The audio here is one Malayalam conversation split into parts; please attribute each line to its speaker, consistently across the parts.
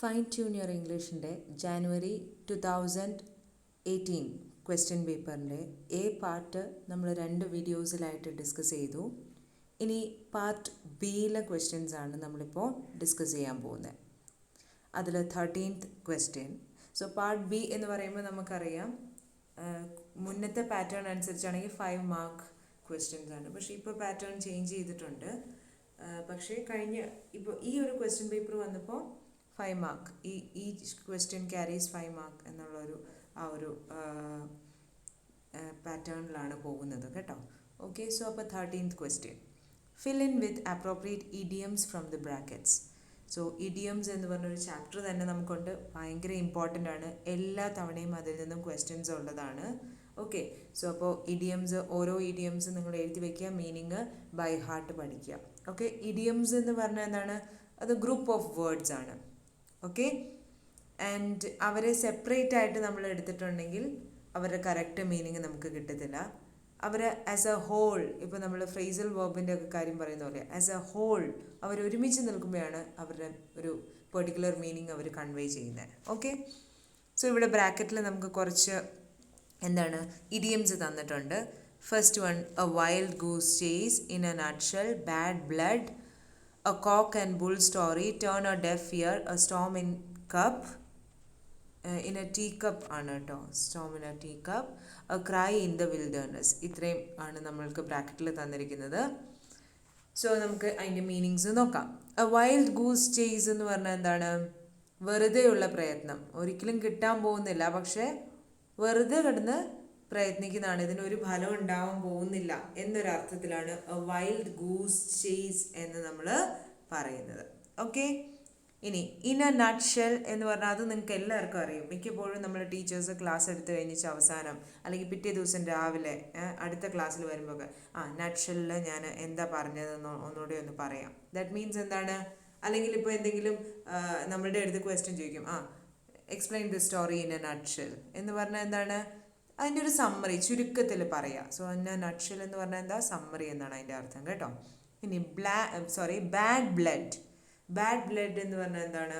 Speaker 1: ഫൈൻ ട്യൂൺ യുവർ ഇംഗ്ലീഷിൻ്റെ ജാനുവരി 2018 ക്വസ്റ്റ്യൻ പേപ്പറിൻ്റെ എ പാർട്ട് നമ്മൾ 2 വീഡിയോസിലായിട്ട് ഡിസ്കസ് ചെയ്തു. ഇനി പാർട്ട് ബിയിലെ ക്വസ്റ്റ്യൻസ് ആണ് നമ്മളിപ്പോൾ ഡിസ്കസ് ചെയ്യാൻ പോകുന്നത്. അതിൽ 13th question. So part B എന്ന് പറയുമ്പോൾ നമുക്കറിയാം മുന്നത്തെ പാറ്റേൺ അനുസരിച്ചാണെങ്കിൽ 5 മാർക്ക് ക്വസ്റ്റ്യൻസ് ആണ്. പക്ഷേ ഇപ്പോൾ പാറ്റേൺ ചേഞ്ച് ചെയ്തിട്ടുണ്ട്. പക്ഷേ ഇപ്പോൾ ഈ ഒരു ക്വസ്റ്റ്യൻ പേപ്പർ വന്നപ്പോൾ 5 മാർക്ക്, ഈ ക്വസ്റ്റ്യൻ ക്യാരീസ് 5 മാർക്ക് എന്നുള്ളൊരു ആ ഒരു പാറ്റേണിലാണ് പോകുന്നത് കേട്ടോ. ഓക്കെ, സോ അപ്പോൾ 13th question, fill in with appropriate idioms from the brackets. So idioms എന്ന് പറഞ്ഞൊരു ചാപ്റ്റർ തന്നെ നമുക്കുണ്ട്, ഭയങ്കര ഇമ്പോർട്ടൻ്റ് ആണ്. എല്ലാ തവണയും അതിൽ നിന്നും ക്വസ്റ്റ്യൻസ് ഉള്ളതാണ്. ഓക്കെ, സോ അപ്പോൾ ഇഡിയംസ്, ഓരോ ഇഡിയംസ് നിങ്ങൾ എഴുതി വയ്ക്കുക, മീനിങ് ബൈ ഹാർട്ട് പഠിക്കുക. ഓക്കെ, ഇഡിയംസ് എന്ന് പറഞ്ഞാൽ എന്താണ്? അത് ഗ്രൂപ്പ് ഓഫ് വേർഡ്സ് ആണ്. ഓക്കെ, ആൻഡ് അവരെ സെപ്പറേറ്റ് ആയിട്ട് നമ്മൾ എടുത്തിട്ടുണ്ടെങ്കിൽ അവരുടെ കറക്റ്റ് മീനിങ് നമുക്ക് കിട്ടത്തില്ല. അവർ ആസ് എ ഹോൾ, ഇപ്പോൾ നമ്മൾ ഫ്രേസൽ വേർബിൻ്റെ ഒക്കെ കാര്യം പറയുന്ന പോലെ ആസ് എ ഹോൾ അവർ ഒരുമിച്ച് നിൽക്കുമ്പോഴാണ് അവരുടെ ഒരു പെർട്ടിക്കുലർ മീനിങ് അവർ കൺവേ ചെയ്യുന്നത്. ഓക്കെ, സോ ഇവിടെ ബ്രാക്കറ്റിൽ നമുക്ക് കുറച്ച് ഇഡിയംസ് തന്നിട്ടുണ്ട്. First one, a wild goose chase, in a nutshell, bad blood, a cock and bull story, turn a deaf ear, a storm in cup, in a teacup ആണ് കേട്ടോ, storm in a teacup, a cry in the wilderness. ഇത്രയും ആണ് നമ്മൾക്ക് ബ്രാക്കറ്റിൽ തന്നിരിക്കുന്നത്. സോ നമുക്ക് അതിൻ്റെ മീനിങ്സ് നോക്കാം. എ വൈൽഡ് ഗൂസ് ചേസ് എന്ന് പറഞ്ഞാൽ എന്താണ്? വെറുതെയുള്ള പ്രയത്നം, ഒരിക്കലും കിട്ടാൻ പോകുന്നില്ല, പക്ഷേ വെറുതെ കിടന്ന് പ്രയത്നിക്കുന്നതാണ്, ഇതിനൊരു ഫലം ഉണ്ടാവാൻ പോകുന്നില്ല എന്നൊരർത്ഥത്തിലാണ് എ വൈൽഡ് ഗൂസ് ചേസ് എന്ന് നമ്മൾ പറയുന്നത്. ഓക്കെ, ഇനി ഇൻ എ നട്ട്ഷെൽ എന്ന് പറഞ്ഞാൽ അത് നിങ്ങൾക്ക് എല്ലാവർക്കും അറിയും. മിക്കപ്പോഴും നമ്മൾ ടീച്ചേഴ്സ് ക്ലാസ് എടുത്ത് കഴിഞ്ഞിട്ട് അവസാനം അല്ലെങ്കിൽ പിറ്റേ ദിവസം രാവിലെ അടുത്ത ക്ലാസ്സിൽ വരുമ്പോൾ നട്ട്ഷെല്ലിൽ ഞാൻ എന്താ പറഞ്ഞതെന്ന് ഒന്നുകൂടെ ഒന്ന് പറയാം. ദാറ്റ് മീൻസ് എന്താണ്? അല്ലെങ്കിൽ ഇപ്പോൾ എന്തെങ്കിലും നമ്മളുടെ അടുത്ത് ക്വസ്റ്റ്യൻ ചോദിക്കും, explain the story in a nutshell എന്ന് പറഞ്ഞാൽ എന്താണ്? അതിൻ്റെ ഒരു സമ്മറി ചുരുക്കത്തിൽ പറയാം. സോ എന്നെ നട്ട്ഷെൽ എന്ന് പറഞ്ഞാൽ എന്താ? സമ്മറി എന്നാണ് അതിൻ്റെ അർത്ഥം കേട്ടോ. ഇനി ബാഡ് ബ്ലഡ്. ബാഡ് ബ്ലഡ് എന്ന് പറഞ്ഞാൽ എന്താണ്?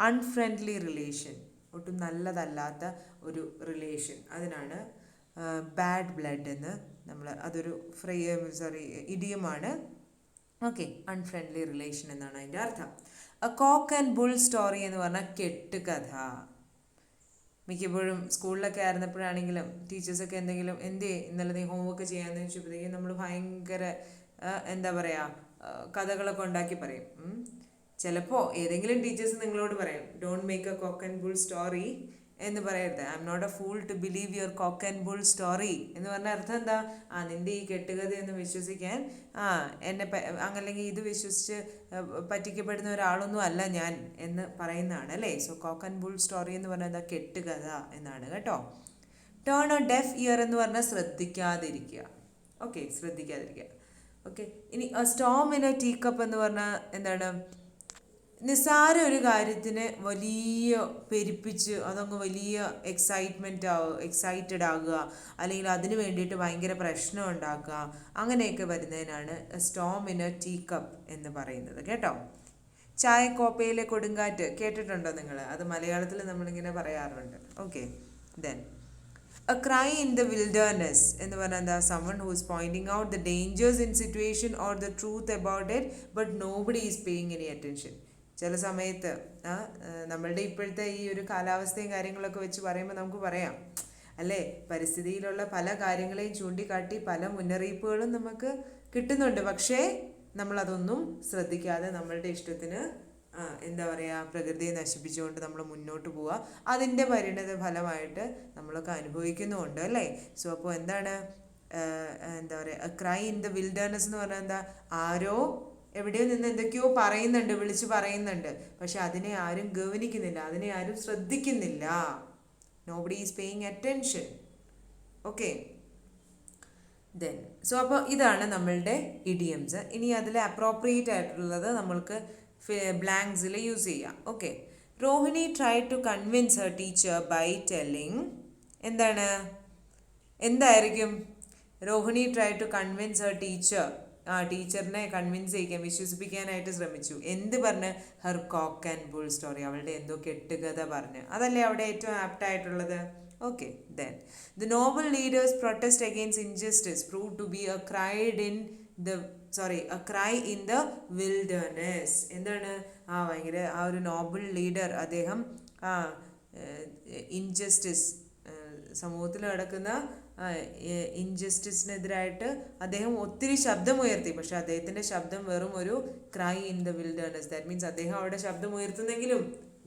Speaker 1: അൺഫ്രണ്ട്ലി റിലേഷൻ, ഒട്ടും നല്ലതല്ലാത്ത ഒരു റിലേഷൻ, അതിനാണ് ബാഡ് ബ്ലഡ് എന്ന് നമ്മൾ, അതൊരു ഇഡിയമാണ്. ഓക്കെ, അൺഫ്രണ്ട്ലി റിലേഷൻ എന്നാണ് അതിൻ്റെ അർത്ഥം. A cock and bull story എന്ന് പറഞ്ഞാൽ കെട്ടുകഥ. മിക്കപ്പോഴും സ്കൂളിലൊക്കെ ആയിരുന്നപ്പോഴാണെങ്കിലും ടീച്ചേഴ്സൊക്കെ എന്തെങ്കിലും ഇന്നലെ നീ ഹോംവർക്ക് ചെയ്യാമെന്ന് ചോദിച്ചപ്പോഴത്തേക്കും നമ്മൾ ഭയങ്കര എന്താ പറയുക, കഥകളൊക്കെ ഉണ്ടാക്കി പറയും. ചിലപ്പോൾ ഏതെങ്കിലും ടീച്ചേഴ്സ് നിങ്ങളോട് പറയും, don't make a cock and bull story എന്ന് പറയരുത്. I am not a fool to believe your cock and bull story എന്ന് പറഞ്ഞ അർത്ഥം എന്താ? നിൻ്റെ ഈ കെട്ടുകഥയെന്ന് വിശ്വസിക്കാൻ എന്നെ അല്ലെങ്കിൽ ഇത് വിശ്വസിച്ച് പറ്റിക്കപ്പെടുന്ന ഒരാളൊന്നും അല്ല ഞാൻ എന്ന് പറയുന്നതാണ് അല്ലേ. So cock and bull story എന്ന് പറഞ്ഞാൽ എന്താ? കെട്ടുകഥ എന്നാണ് കേട്ടോ. ടേൺ എ ഡെഫ് ഇയർ എന്ന് പറഞ്ഞാൽ ശ്രദ്ധിക്കാതിരിക്കുക. ഓക്കെ, ശ്രദ്ധിക്കാതിരിക്കുക. ഓക്കെ, ഇനി സ്റ്റോം ഇൻ എ ടീക്കപ്പ് എന്ന് പറഞ്ഞാൽ എന്താണ്? നിസ്സാര ഒരു കാര്യത്തിന് വലിയ പെരുപ്പിച്ച് അതങ്ങ് വലിയ എക്സൈറ്റഡ് ആകുക, അല്ലെങ്കിൽ അതിന് വേണ്ടിയിട്ട് ഭയങ്കര പ്രശ്നം ഉണ്ടാക്കുക, അങ്ങനെയൊക്കെ വരുന്നതിനാണ് സ്റ്റോം ഇൻ എ ടീക്കപ്പ് എന്ന് പറയുന്നത് കേട്ടോ. ചായക്കോപ്പയിലെ കൊടുങ്കാറ്റ് കേട്ടിട്ടുണ്ടോ നിങ്ങൾ? അത് മലയാളത്തിൽ നമ്മളിങ്ങനെ പറയാറുണ്ട്. Okay, then A cry in the wilderness എന്ന് പറഞ്ഞാൽ എന്താ? someone who is pointing out the dangers in situation or the truth about it but nobody is paying any attention. ചില സമയത്ത് നമ്മളുടെ ഇപ്പോഴത്തെ ഈ ഒരു കാലാവസ്ഥയും കാര്യങ്ങളൊക്കെ വെച്ച് പറയുമ്പോൾ നമുക്ക് പറയാം അല്ലേ, പരിസ്ഥിതിയിലുള്ള പല കാര്യങ്ങളെയും ചൂണ്ടിക്കാട്ടി പല മുന്നറിയിപ്പുകളും നമുക്ക് കിട്ടുന്നുണ്ട്. പക്ഷേ നമ്മളതൊന്നും ശ്രദ്ധിക്കാതെ നമ്മളുടെ ഇഷ്ടത്തിന് എന്താ പറയുക, പ്രകൃതിയെ നശിപ്പിച്ചുകൊണ്ട് നമ്മൾ മുന്നോട്ട് പോവുക. അതിൻ്റെ പരിണിത ഫലമായിട്ട് നമ്മളൊക്കെ അനുഭവിക്കുന്നുമുണ്ട് അല്ലേ. സോ അപ്പോൾ എന്താണ് എന്താ പറയുക, ക്രൈ ഇൻ ദ വിൽഡർനെസ് എന്ന് പറഞ്ഞാൽ എന്താ? ആരോ എവിടെയോ നിന്ന് എന്തൊക്കെയോ പറയുന്നുണ്ട്, വിളിച്ച് പറയുന്നുണ്ട്, പക്ഷെ അതിനെ ആരും ഗൗനിക്കുന്നില്ല, അതിനെ ആരും ശ്രദ്ധിക്കുന്നില്ല. Nobody is paying attention. Okay, then so അപ്പോൾ ഇതാണ് നമ്മളുടെ ഇഡിയംസ്. ഇനി അതിൽ അപ്രോപ്രിയേറ്റ് ആയിട്ടുള്ളത് നമ്മൾക്ക് ബ്ലാങ്ക്സിൽ യൂസ് ചെയ്യാം. Okay, Rohini try to convince her teacher by telling. എന്തായിരിക്കും? Rohini try to convince her teacher ടീച്ചറിനെ കൺവിൻസ് ചെയ്യിക്കാൻ വിശ്വസിപ്പിക്കാനായിട്ട് ശ്രമിച്ചു. എന്ത് പറഞ്ഞ്? Her cock and bull story, അവളുടെ എന്തോ കെട്ടുകഥ പറഞ്ഞ്. അതല്ലേ അവിടെ ഏറ്റവും ആപ്റ്റ് ആയിട്ടുള്ളത്. Okay, then the noble leaders protest against injustice prove to be A cry in the wilderness. എന്താണ്? ഭയങ്കര ഒരു നോബൽ ലീഡർ അദ്ദേഹം ഇൻജസ്റ്റിസ്, സമൂഹത്തിൽ നടക്കുന്ന ഇൻജസ്റ്റിസിനെതിരായിട്ട് അദ്ദേഹം ഒത്തിരി ശബ്ദമുയർത്തി. പക്ഷെ അദ്ദേഹത്തിൻ്റെ ശബ്ദം വെറും ഒരു cry in the wilderness. That means അദ്ദേഹം അവിടെ ശബ്ദമുയർത്തുന്നെങ്കിലും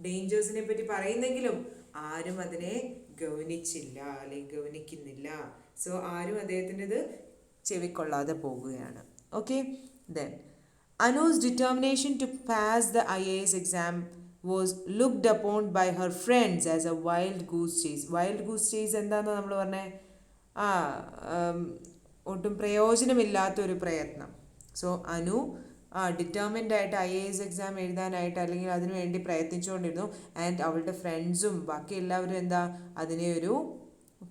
Speaker 1: ഡേഞ്ചേഴ്സിനെ പറ്റി പറയുന്നെങ്കിലും ആരും അതിനെ ഗൗനിച്ചില്ല, അല്ലെങ്കിൽ ഗൗനിക്കുന്നില്ല. സോ ആരും അദ്ദേഹത്തിൻ്റെത് ചെവിക്കൊള്ളാതെ പോകുകയാണ്. Okay, then Anu's determination to pass the IAS exam was looked upon by her friends as a wild goose chase. Wild goose chase എന്താണെന്ന് നമ്മൾ പറഞ്ഞേ? ഒട്ടും പ്രയോജനമില്ലാത്തൊരു പ്രയത്നം. സോ അനു ഡിറ്റർമിൻഡ് ആയിട്ട് IAS എക്സാം എഴുതാനായിട്ട് അല്ലെങ്കിൽ അതിനു വേണ്ടി പ്രയത്നിച്ചുകൊണ്ടിരുന്നു. ആൻഡ് അവളുടെ ഫ്രണ്ട്സും ബാക്കി എല്ലാവരും എന്താ അതിനെ ഒരു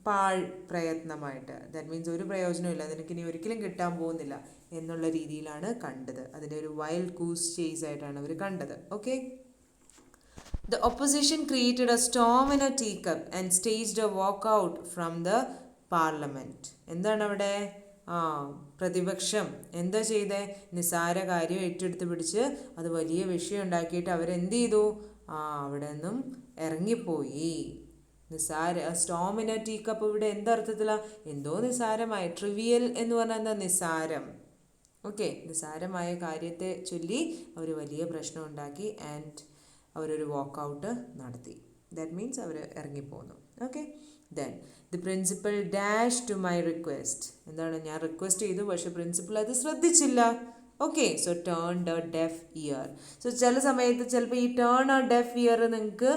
Speaker 1: പാഴ് പ്രയത്നമായിട്ട്, ദാറ്റ് മീൻസ് ഒരു പ്രയോജനമില്ല, നിനക്കിനി ഒരിക്കലും കിട്ടാൻ പോകുന്നില്ല എന്നുള്ള രീതിയിലാണ് കണ്ടത്. അതിൻ്റെ ഒരു വൈൽഡ് ഗൂസ് ചേസ് ആയിട്ടാണ് അവർ കണ്ടത്. Okay, the opposition created a storm in a tea cup and staged a walk out from the parliament. എന്താണ് അവിടെ? പ്രതിപക്ഷം എന്താ ചെയ്തേ? നിസ്സാര കാര്യം ഏറ്റെടുത്ത് പിടിച്ച് അത് വലിയ വിഷയം ഉണ്ടാക്കിയിട്ട് അവരെന്ത് ചെയ്തു? അവിടെ നിന്നും ഇറങ്ങിപ്പോയി. Storm in a tea cup ഇവിടെ എന്തർത്ഥത്തിലാണ്? എന്തോ നിസ്സാരമായി. ട്രിവിയൽ എന്ന് പറഞ്ഞാൽ എന്താ? നിസ്സാരം. ഓക്കെ, നിസ്സാരമായ കാര്യത്തെ ചൊല്ലി അവർ വലിയ പ്രശ്നം ഉണ്ടാക്കി ആൻഡ് അവരൊരു വാക്കൗട്ട് നടത്തി. ദാറ്റ് മീൻസ് അവർ ഇറങ്ങിപ്പോന്നു. Okay, then the principal dash to my request. എന്താണ്? ഞാൻ റിക്വസ്റ്റ് ചെയ്തു, പക്ഷെ പ്രിൻസിപ്പൽ അത് ശ്രദ്ധിച്ചില്ല. Okay, so turn a deaf ear. So ചില സമയത്ത് ചിലപ്പോൾ ഈ ടേൺ എ ഡെഫ് ഇയർ നിങ്ങൾക്ക്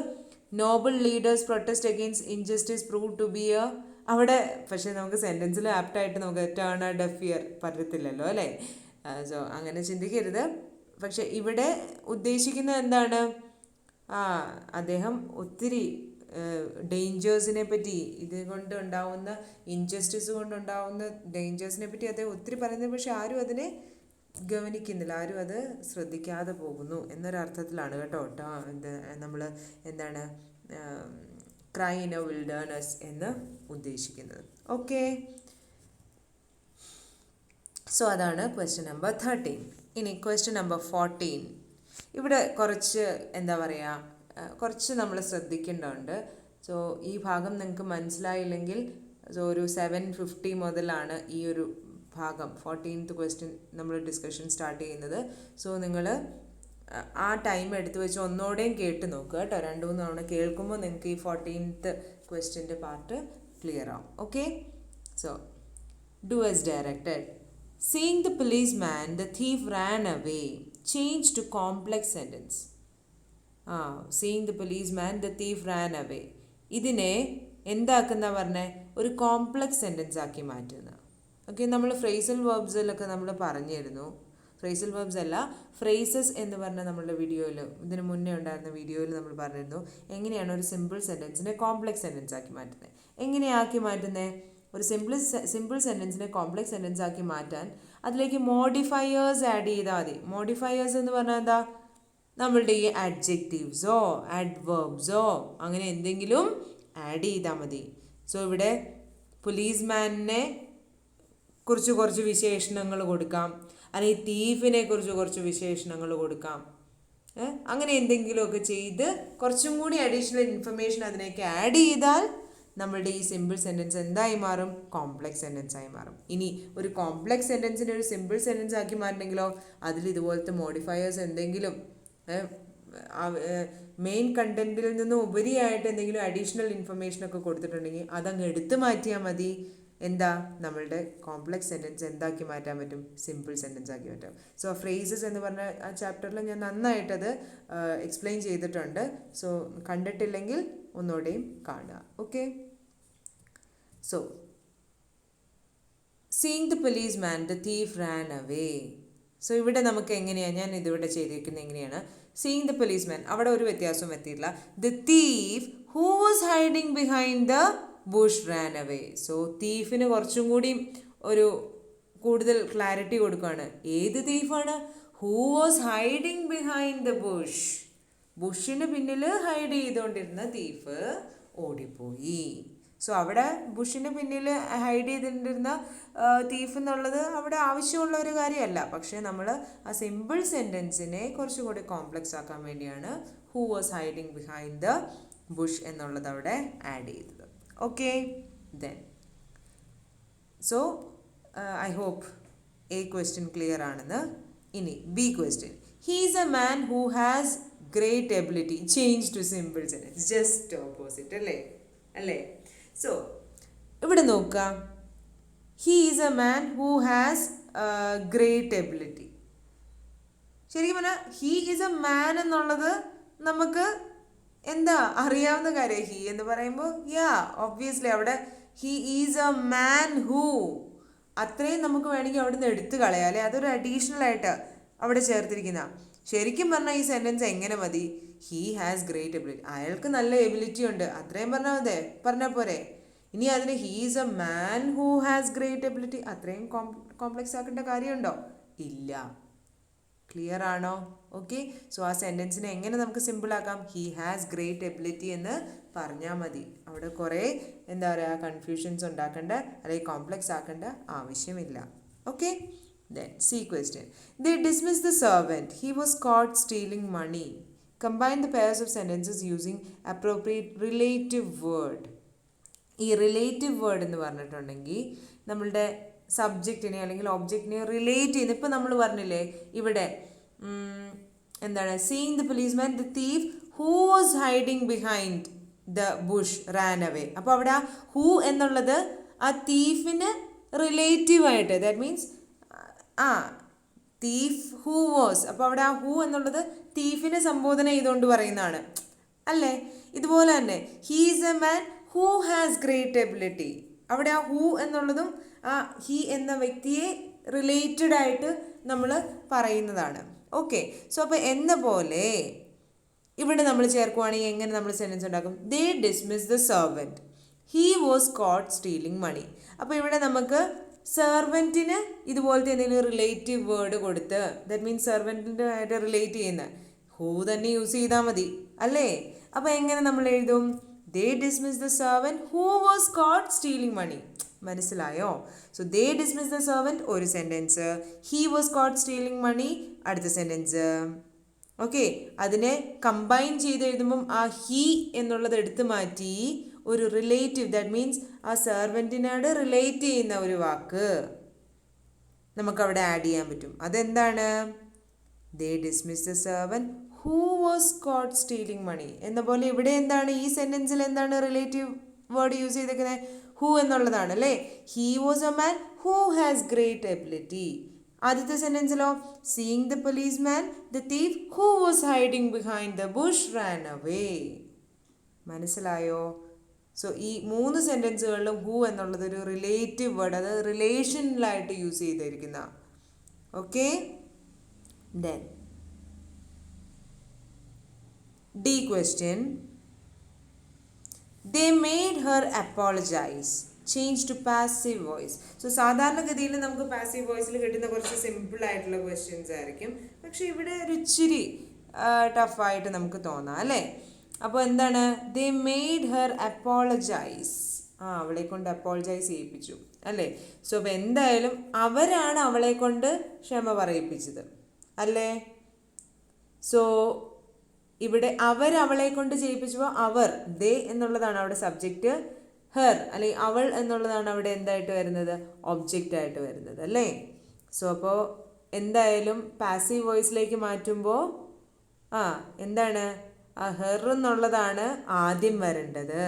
Speaker 1: noble leaders protest against injustice prove to be a അവിടെ, പക്ഷേ നമുക്ക് സെൻറ്റൻസിൽ ആപ്റ്റായിട്ട് നമുക്ക് ടേൺ എ ഡെഫ് ഇയർ പറ്റത്തില്ലല്ലോ അല്ലേ? സോ അങ്ങനെ ചിന്തിക്കരുത്. പക്ഷെ ഇവിടെ ഉദ്ദേശിക്കുന്നത് എന്താണ്? അദ്ദേഹം ഒത്തിരി ഡേഞ്ചേഴ്സിനെ പറ്റി, ഇത് കൊണ്ട് ഉണ്ടാവുന്ന ഇൻജസ്റ്റിസ് കൊണ്ടുണ്ടാവുന്ന ഡേഞ്ചേഴ്സിനെ പറ്റി അദ്ദേഹം ഒത്തിരി പറയുന്നത്, പക്ഷെ ആരും അതിനെ ഗവനിക്കുന്നില്ല, ആരും അത് ശ്രദ്ധിക്കാതെ പോകുന്നു എന്നൊരർത്ഥത്തിലാണ് കേട്ടോ നമ്മൾ എന്താണ് ക്രൈ ഇൻ എ വിൽഡർനെസ് എന്ന് ഉദ്ദേശിക്കുന്നത്. ഓക്കെ, സോ അതാണ് ക്വസ്റ്റ്യൻ നമ്പർ 13. ഇനി ക്വസ്റ്റ്യൻ നമ്പർ 14. ഇവിടെ കുറച്ച് എന്താ പറയുക, കുറച്ച് നമ്മൾ ശ്രദ്ധിക്കേണ്ടതുണ്ട്. സോ ഈ ഭാഗം നിങ്ങൾക്ക് മനസ്സിലായില്ലെങ്കിൽ സോ ഒരു 7:50 മുതലാണ് ഈ ഒരു ഭാഗം 14th ക്വസ്റ്റ്യൻ നമ്മൾ ഡിസ്കഷൻ സ്റ്റാർട്ട് ചെയ്യുന്നത്. സോ നിങ്ങൾ ആ ടൈം എടുത്ത് വെച്ച് ഒന്നോടെയും കേട്ട് നോക്കുക കേട്ടോ. 2-3 തവണ കേൾക്കുമ്പോൾ നിങ്ങൾക്ക് ഈ 14th ക്വസ്റ്റ്യൻ്റെ പാർട്ട് ക്ലിയർ ആവും. Okay, so do as directed. Seeing the policeman, the thief ran away. Change to complex sentence. Seeing the policeman, the thief ran away. ഇതിനെ എന്താക്കുന്ന പറഞ്ഞേ? ഒരു കോംപ്ലക്സ് സെൻറ്റൻസ് ആക്കി മാറ്റുന്ന. ഓക്കെ, നമ്മൾ ഫ്രേസൽ വേർബ്സിലൊക്കെ നമ്മൾ പറഞ്ഞിരുന്നു. ഫ്രേസൽ വേർബ്സ് അല്ല, ഫ്രേസസ് എന്ന് പറഞ്ഞ നമ്മളുടെ വീഡിയോയിൽ, ഇതിന് മുന്നേ ഉണ്ടായിരുന്ന വീഡിയോയിൽ നമ്മൾ പറഞ്ഞിരുന്നു എങ്ങനെയാണ് ഒരു സിമ്പിൾ സെൻറ്റൻസിനെ കോംപ്ലക്സ് സെൻറ്റൻസ് ആക്കി മാറ്റുന്നത്. എങ്ങനെയാക്കി മാറ്റുന്നത്? ഒരു സിമ്പിൾ സെൻറ്റൻസിനെ കോംപ്ലക്സ് സെൻറ്റൻസ് ആക്കി മാറ്റാൻ അതിലേക്ക് മോഡിഫയേഴ്സ് ആഡ് ചെയ്താൽ മതി. മോഡിഫയേഴ്സ് എന്ന് പറഞ്ഞാൽ എന്താ? നമ്മളുടെ ഈ അഡ്ജക്റ്റീവ്സോ അഡ്വേർബ്സോ അങ്ങനെ എന്തെങ്കിലും ആഡ് ചെയ്താൽ മതി. സോ ഇവിടെ പോലീസ്മാനെ കുറിച്ച് കുറച്ച് വിശേഷണങ്ങൾ കൊടുക്കാം, അല്ലെങ്കിൽ തീഫിനെ കുറിച്ച് കുറച്ച് വിശേഷണങ്ങൾ കൊടുക്കാം. അങ്ങനെ എന്തെങ്കിലുമൊക്കെ ചെയ്ത് കുറച്ചും കൂടി അഡീഷണൽ ഇൻഫർമേഷൻ അതിലേക്ക് ആഡ് ചെയ്താൽ നമ്മളുടെ ഈ സിമ്പിൾ സെൻറ്റൻസ് എന്തായി മാറും? കോംപ്ലക്സ് സെൻറ്റൻസ് ആയി മാറും. ഇനി ഒരു കോംപ്ലക്സ് സെൻറ്റൻസിനെ ഒരു സിമ്പിൾ സെൻറ്റൻസ് ആക്കി മാറ്റണമെങ്കിലോ അതിൽ ഇതുപോലത്തെ മോഡിഫയേഴ്സ് എന്തെങ്കിലും മെയിൻ കണ്ടൻറ്റിൽ നിന്ന് ഉപരിയായിട്ട് എന്തെങ്കിലും അഡീഷണൽ ഇൻഫർമേഷനൊക്കെ കൊടുത്തിട്ടുണ്ടെങ്കിൽ അതങ്ങ് എടുത്തു മാറ്റിയാൽ മതി. എന്താ? നമ്മളുടെ കോംപ്ലക്സ് സെൻറ്റൻസ് എന്താക്കി മാറ്റാൻ പറ്റും? സിമ്പിൾ സെൻറ്റൻസ് ആക്കി മാറ്റാം. സോ ഫ്രേസസ് എന്ന് പറഞ്ഞ ആ ചാപ്റ്ററിൽ ഞാൻ നന്നായിട്ടത് എക്സ്പ്ലെയിൻ ചെയ്തിട്ടുണ്ട്. സോ കണ്ടിട്ടില്ലെങ്കിൽ ഒന്നുകൂടെയും കാണുക. Okay, so seeing the policeman the thief Rann away. So ഇവിടെ നമുക്ക് എങ്ങനെയാണ്, ഞാൻ ഇതിവിടെ ചെയ്തിരിക്കുന്നത് എങ്ങനെയാണ്? സീയിങ് ദ പോലീസ്മാൻ, അവിടെ ഒരു വ്യത്യാസവും എത്തിയിട്ടില്ല. The thief who was hiding behind the bush ran away. So തീഫിന് കുറച്ചും കൂടി ഒരു കൂടുതൽ ക്ലാരിറ്റി കൊടുക്കുകയാണ്. ഏത് തീഫാണ്? Who was hiding behind the bush. ബുഷിന് പിന്നിൽ ഹൈഡ് ചെയ്തുകൊണ്ടിരുന്ന തീഫ് ഓടിപ്പോയി. സോ അവിടെ ബുഷിന് പിന്നിൽ ഹൈഡ് ചെയ്തിട്ടിരുന്ന തീഫ് എന്നുള്ളത് അവിടെ ആവശ്യമുള്ള ഒരു കാര്യമല്ല. പക്ഷേ നമ്മൾ ആ സിമ്പിൾ സെൻറ്റൻസിനെ കുറച്ചുകൂടി കോംപ്ലക്സ് ആക്കാൻ വേണ്ടിയാണ് who was hiding behind the bush എന്നുള്ളത് അവിടെ ആഡ് ചെയ്തത്. Okay, then so I hope a question clear ആണെന്ന്. ഇനി B question. He is a man who has great ability. Change to simple sentence. Just opposite അല്ലേ? സോ ഇവിടെ നോക്കുക. He is a man who has great ability. ശരിക്കും പറഞ്ഞാൽ ഹീ ഈസ് എ മാൻ എന്നുള്ളത് നമുക്ക് എന്താ അറിയാവുന്ന കാര്യം. ഹീ എന്ന് പറയുമ്പോൾ ഒബ്വിയസ്ലി അവിടെ he is a man who, അത്രയും നമുക്ക് വേണമെങ്കിൽ അവിടെ നിന്ന് എടുത്തു കളയാം അല്ലേ? അതൊരു അഡീഷണൽ ആയിട്ട് അവിടെ ചേർത്തിരിക്കുന്ന. ശരിക്കും പറഞ്ഞാൽ ഈ സെൻറ്റൻസ് എങ്ങനെ മതി? ഹീ ഹാസ് ഗ്രേറ്റ് എബിലിറ്റി, അയാൾക്ക് നല്ല എബിലിറ്റി ഉണ്ട്, അത്രയും പറഞ്ഞാൽ പോരെ. ഇനി അതിന് he is a man who has great ability, അത്രയും കോംപ്ലക്സ് ആക്കേണ്ട കാര്യമുണ്ടോ? ഇല്ല. ക്ലിയർ ആണോ? ഓക്കെ, സോ ആ സെൻറ്റൻസിനെ എങ്ങനെ നമുക്ക് സിമ്പിൾ ആക്കാം? ഹീ ഹാസ് ഗ്രേറ്റ് എബിലിറ്റി എന്ന് പറഞ്ഞാൽ മതി. അവിടെ കുറേ എന്താ പറയുക കൺഫ്യൂഷൻസ് ഉണ്ടാക്കേണ്ട അല്ലെങ്കിൽ കോംപ്ലക്സ് ആക്കേണ്ട ആവശ്യമില്ല. Okay, then C question. They dismissed the servant. He was caught stealing money. Combine the pairs of sentences using appropriate relative word. ഈ റിലേറ്റീവ് വേർഡ് എന്ന് പറഞ്ഞിട്ടുണ്ടെങ്കിൽ നമ്മളുടെ സബ്ജക്റ്റിനെ അല്ലെങ്കിൽ ഒബ്ജക്റ്റിനെ റിലേറ്റ് ചെയ്യുന്ന. ഇപ്പം നമ്മൾ പറഞ്ഞില്ലേ ഇവിടെ എന്താണ്? Seeing the policeman the thief who was hiding behind the bush ran away. അപ്പോൾ അവിടെ ആ ഹൂ എന്നുള്ളത് ആ തീഫിന് റിലേറ്റീവായിട്ട്, that means thief who was. അപ്പോൾ അവിടെ ആ ഹൂ എന്നുള്ളത് തീഫിനെ സംബോധന ചെയ്തുകൊണ്ട് പറയുന്നതാണ് അല്ലേ? ഇതുപോലെ തന്നെ he is a man who has great ability. അവിടെ ആ ഹൂ എന്നുള്ളതും ആ ഹീ എന്ന വ്യക്തിയെ റിലേറ്റഡ് ആയിട്ട് നമ്മൾ പറയുന്നതാണ്. ഓക്കെ, സോ അപ്പോൾ എന്ന പോലെ ഇവിടെ നമ്മൾ ചേർക്കുവാണെങ്കിൽ എങ്ങനെ നമ്മൾ സെൻറ്റൻസ് ഉണ്ടാക്കും? They dismiss the servant, he was caught stealing money. അപ്പോൾ ഇവിടെ നമുക്ക് സെർവൻറ്റിന് ഇതുപോലത്തെ എന്തെങ്കിലും റിലേറ്റീവ് വേർഡ് കൊടുത്ത്, ദാറ്റ് മീൻസ് സെർവൻറ്റിൻ്റെ ആയിട്ട് റിലേറ്റ് ചെയ്യുന്ന ഹൂ തന്നെ യൂസ് ചെയ്താൽ മതി അല്ലേ? അപ്പോൾ എങ്ങനെ നമ്മൾ എഴുതും? They dismiss the servant who was caught stealing money. മനസ്സിലായോ? So they dismiss the servant ഒരു sentence, he was caught stealing money അടുത്ത സെൻറ്റൻസ്. ഓക്കെ, അതിനെ കമ്പൈൻ ചെയ്ത് എഴുതുമ്പം ആ ഹീ എന്നുള്ളത് എടുത്തു മാറ്റി ഒരു റിലേറ്റീവ്, ദാറ്റ് മീൻസ് ആ സെർവൻറ്റിനോട് റിലേറ്റ് ചെയ്യുന്ന ഒരു വാക്ക് നമുക്കവിടെ ആഡ് ചെയ്യാൻ പറ്റും. അതെന്താണ്? They dismiss the servant who was caught stealing money എന്ന പോലെ ഇവിടെ എന്താണ്? ഈ സെൻറ്റൻസിൽ എന്താണ് റിലേറ്റീവ് വേർഡ് യൂസ് ചെയ്തേക്കുന്നത്? ഹൂ എന്നുള്ളതാണ് അല്ലേ? He was a man who has great ability. ആദ്യത്തെ സെൻറ്റൻസിലോ seeing the policeman the thief who was hiding behind the bush ran away. മനസ്സിലായോ? സോ ഈ 3 സെൻറ്റൻസുകളിലും ഹൂ എന്നുള്ളത് ഒരു റിലേറ്റീവ് വേർഡ്, അത് റിലേഷനിലായിട്ട് യൂസ് ചെയ്തിരിക്കുന്ന. Okay, then D question. They made her apologize. Change to passive voice. So സാധാരണഗതിയിൽ നമുക്ക് പാസീവ് വോയിസിൽ കിട്ടുന്ന കുറച്ച് സിമ്പിൾ ആയിട്ടുള്ള ക്വസ്റ്റ്യൻസ് ആയിരിക്കും. പക്ഷെ ഇവിടെ ഒരു ഇച്ചിരി ടഫായിട്ട് നമുക്ക് തോന്നാം അല്ലേ? അപ്പോൾ എന്താണ്? They made her apologise. അവളെ കൊണ്ട് അപ്പോളജൈസ് ചെയ്യിപ്പിച്ചു അല്ലേ? സോ അപ്പോൾ എന്തായാലും അവരാണ് അവളെ കൊണ്ട് ക്ഷമ പറയിപ്പിച്ചത് അല്ലേ? സോ ഇവിടെ അവളെ കൊണ്ട് ചെയ്യിപ്പിച്ചപ്പോൾ അവർ, ദേ എന്നുള്ളതാണ് അവിടെ സബ്ജക്റ്റ്, ഹെർ അല്ലെങ്കിൽ അവൾ എന്നുള്ളതാണ് അവിടെ എന്തായിട്ട് വരുന്നത്? ഒബ്ജക്റ്റ് ആയിട്ട് വരുന്നത് അല്ലേ? സോ അപ്പോൾ എന്തായാലും പാസീവ് വോയിസിലേക്ക് മാറ്റുമ്പോൾ എന്താണ്? ആ ഹെർ എന്നുള്ളതാണ് ആദ്യം വരേണ്ടത്.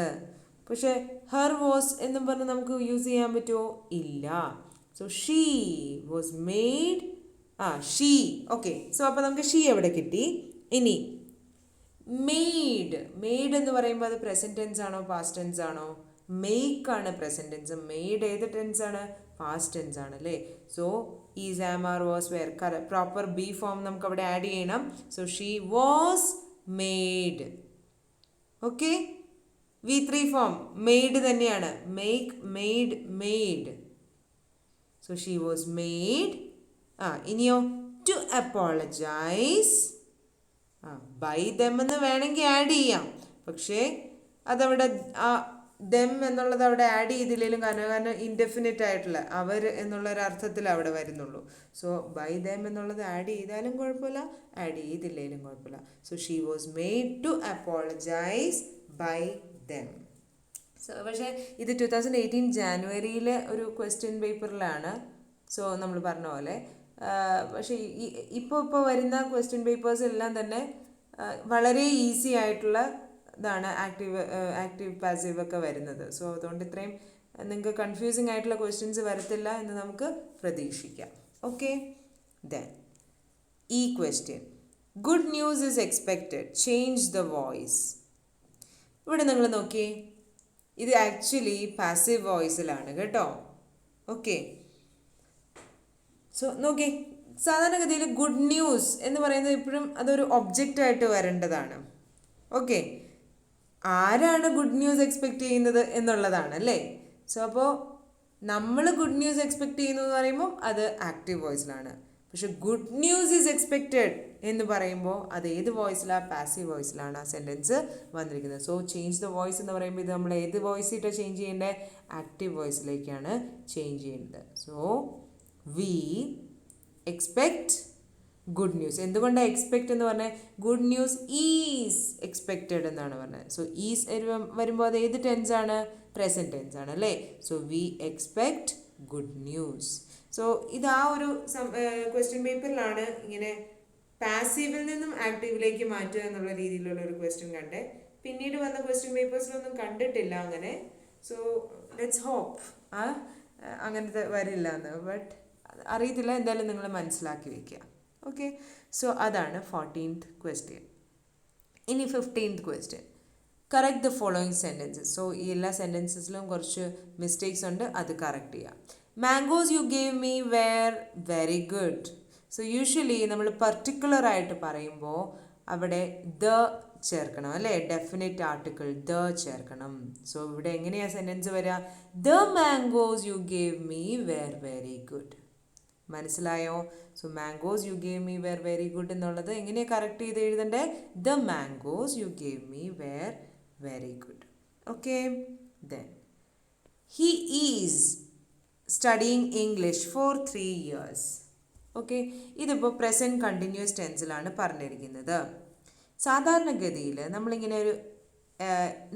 Speaker 1: പക്ഷെ ഹെർ വാസ് എന്നും പറഞ്ഞ് നമുക്ക് യൂസ് ചെയ്യാൻ പറ്റുമോ? ഇല്ല. So she was made, she. Okay, so അപ്പോൾ നമുക്ക് ഷീ എവിടെ കിട്ടി? ഇനി മെയ്ഡ്. മെയ്ഡ് എന്ന് പറയുമ്പോൾ അത് പ്രസൻറ്റ് ടെൻസ് ആണോ പാസ്റ്റ് ടെൻസ് ആണോ? മെയ്ക്ക് ആണ് പ്രസൻറ്റ് ടെൻസ്. മെയ്ഡ് ഏത് ടെൻസ് ആണ്? പാസ്റ്റ് ടെൻസ് ആണ് അല്ലേ? So is, am, are, was, were proper be form നമുക്ക് അവിടെ ആഡ് ചെയ്യണം. So she was made. Okay, V3 form made തന്നെയാണ്. Make, made, made. So she was made, ഇനിയോ ടു അപ്പോളജൈസ്, ബൈ ദം എന്ന് വേണമെങ്കിൽ ആഡ് ചെയ്യാം, പക്ഷേ അതവിടെ ദം എന്നുള്ളത് അവിടെ ആഡ് ചെയ്തില്ലെങ്കിലും കാരണം ഇൻഡെഫിനിറ്റ് ആയിട്ടുള്ള അവർ എന്നുള്ളൊരു അർത്ഥത്തിൽ അവിടെ വരുന്നുള്ളൂ. സോ ബൈ ദം എന്നുള്ളത് ആഡ് ചെയ്താലും കുഴപ്പമില്ല, ആഡ് ചെയ്തില്ലെങ്കിലും കുഴപ്പമില്ല. So she was made to apologise by them. So പക്ഷേ ഇത് 2018 ജാനുവരിയിലെ ഒരു ക്വസ്റ്റ്യൻ പേപ്പറിലാണ്. സോ നമ്മൾ പറഞ്ഞ പോലെ പക്ഷേ ഇപ്പോൾ വരുന്ന ക്വസ്റ്റ്യൻ പേപ്പേഴ്സ് എല്ലാം തന്നെ വളരെ ഈസി ആയിട്ടുള്ള ഇതാണ് ആക്റ്റീവ് പാസീവ് ഒക്കെ വരുന്നത്. സോ അതുകൊണ്ട് ഇത്രയും നിങ്ങൾക്ക് കൺഫ്യൂസിങ് ആയിട്ടുള്ള ക്വസ്റ്റ്യൻസ് വരത്തില്ല എന്ന് നമുക്ക് പ്രതീക്ഷിക്കാം. ഓക്കെ, ദെൻ ഈ question, good news is expected, change the voice. ഇവിടെ നിങ്ങൾ നോക്കിയേ, ഇത് ആക്ച്വലി പാസീവ് വോയിസിലാണ് കേട്ടോ. ഓക്കെ, സോ നോക്കി, സാധാരണഗതിയിൽ ഗുഡ് ന്യൂസ് എന്ന് പറയുന്നത് ഇപ്പോഴും അതൊരു ഒബ്ജക്റ്റായിട്ട് വരേണ്ടതാണ്. ഓക്കെ, ആരാണ് ഗുഡ് ന്യൂസ് എക്സ്പെക്റ്റ് ചെയ്യുന്നത് എന്നുള്ളതാണ് അല്ലേ. സോ അപ്പോൾ നമ്മൾ ഗുഡ് ന്യൂസ് എക്സ്പെക്റ്റ് ചെയ്യുന്നു എന്ന് പറയുമ്പോൾ അത് ആക്റ്റീവ് വോയിസിലാണ്. പക്ഷെ ഗുഡ് ന്യൂസ് ഈസ് എക്സ്പെക്റ്റഡ് എന്ന് പറയുമ്പോൾ അത് ഏത് വോയിസിലാണ്? പാസീവ് വോയിസിലാണ് ആ സെൻറ്റൻസ് വന്നിരിക്കുന്നത്. സോ ചേഞ്ച് ദ വോയിസ് എന്ന് പറയുമ്പോൾ ഇത് നമ്മൾ ഏത് വോയിസ് ഇട്ടാണ് ചേഞ്ച് ചെയ്യേണ്ടത്? ആക്റ്റീവ് വോയിസിലേക്കാണ് ചേഞ്ച് ചെയ്യേണ്ടത്. So we expect good news. എന്തുകൊണ്ടാണ് എക്സ്പെക്റ്റ് എന്ന് പറഞ്ഞാൽ? ഗുഡ് ന്യൂസ് ഈസ് എക്സ്പെക്റ്റഡ് എന്നാണ് പറഞ്ഞത്. സോ ഈസ് വരുമ്പോൾ അത് ഏത് ടെൻസാണ്? പ്രസൻറ്റ് ടെൻസ് ആണ് അല്ലേ. So we expect good news. So ഇത് ആ ഒരു ക്വസ്റ്റ്യൻ പേപ്പറിലാണ് ഇങ്ങനെ പാസീവിൽ നിന്നും ആക്റ്റീവിലേക്ക് മാറ്റുക എന്നുള്ള രീതിയിലുള്ള ഒരു ക്വസ്റ്റ്യൻ കണ്ടേ. പിന്നീട് വന്ന ക്വസ്റ്റ്യൻ പേപ്പേഴ്സിലൊന്നും കണ്ടിട്ടില്ല അങ്ങനെ. സോ ലെറ്റ്സ് ഹോപ്പ് അങ്ങനത്തെ വരില്ല എന്ന്. ബട്ട് അറിയത്തില്ല, എന്തായാലും നിങ്ങൾ മനസ്സിലാക്കി വയ്ക്കുക. ഓക്കെ, സോ അതാണ് 14th ക്വസ്റ്റ്യൻ. ഇനി 15th question, correct the following sentences. So ഈ എല്ലാ സെൻറ്റൻസസിലും കുറച്ച് മിസ്റ്റേക്സ് ഉണ്ട്, അത് കറക്റ്റ് ചെയ്യാം. Mangoes you gave me were very good. So usually നമ്മൾ പർട്ടിക്കുലർ ആയിട്ട് പറയുമ്പോൾ അവിടെ ദ ചേർക്കണം അല്ലേ, ഡെഫിനിറ്റ് ആർട്ടിക്കിൾ ദ ചേർക്കണം. സോ ഇവിടെ എങ്ങനെയാണ് സെൻറ്റൻസ് വരിക? The mangoes you gave me were very good. മനസ്സിലായോ? So mangoes you gave me were very good എന്നുള്ളത് എങ്ങനെയാണ് കറക്റ്റ് ചെയ്ത് എഴുതണ്ടേ? The mangoes you gave me were very good. Okay, then he is studying English for 3 years. Okay, ഇതിപ്പോൾ പ്രസൻറ്റ് കണ്ടിന്യൂസ് ടെൻസിലാണ് പറഞ്ഞിരിക്കുന്നത്. സാധാരണഗതിയിൽ നമ്മളിങ്ങനെ ഒരു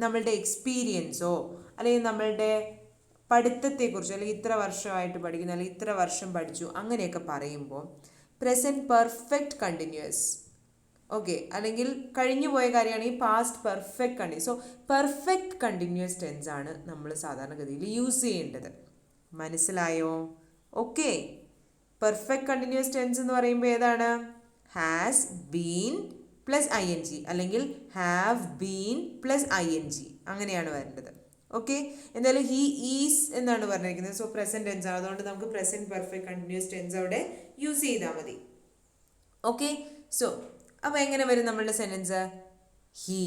Speaker 1: നമ്മളുടെ എക്സ്പീരിയൻസോ അല്ലെങ്കിൽ നമ്മളുടെ പഠിത്തത്തെക്കുറിച്ച്, അല്ലെങ്കിൽ ഇത്ര വർഷമായിട്ട് പഠിക്കുന്നു, അല്ലെങ്കിൽ ഇത്ര വർഷം പഠിച്ചു, അങ്ങനെയൊക്കെ പറയുമ്പോൾ പ്രസൻറ്റ് പെർഫെക്റ്റ് കണ്ടിന്യൂസ്, ഓക്കെ, അല്ലെങ്കിൽ കഴിഞ്ഞു പോയ കാര്യമാണെങ്കിൽ past perfect continuous. So perfect continuous tense ആണ് നമ്മൾ സാധാരണഗതിയിൽ യൂസ് ചെയ്യേണ്ടത്. മനസ്സിലായോ? ഓക്കെ, പെർഫെക്റ്റ് കണ്ടിന്യൂസ് ടെൻസ് എന്ന് പറയുമ്പോൾ ഏതാണ്? ഹാസ് ബീൻ പ്ലസ് ING അല്ലെങ്കിൽ ഹാവ് ബീൻ പ്ലസ് ING അങ്ങനെയാണ് വരേണ്ടത്. ഓക്കെ, എന്തായാലും ഹി ഈസ് എന്നാണ് പറഞ്ഞിരിക്കുന്നത്. സോ പ്രസൻറ്റ് ടെൻസ് ആണ്, അതുകൊണ്ട് നമുക്ക് പ്രസൻറ്റ് പെർഫെക്റ്റ് കണ്ടിന്യൂസ് ടെൻസ് അവിടെ യൂസ് ചെയ്താൽ മതി. ഓക്കെ, സോ അപ്പോൾ എങ്ങനെ വരും നമ്മളുടെ sentence? He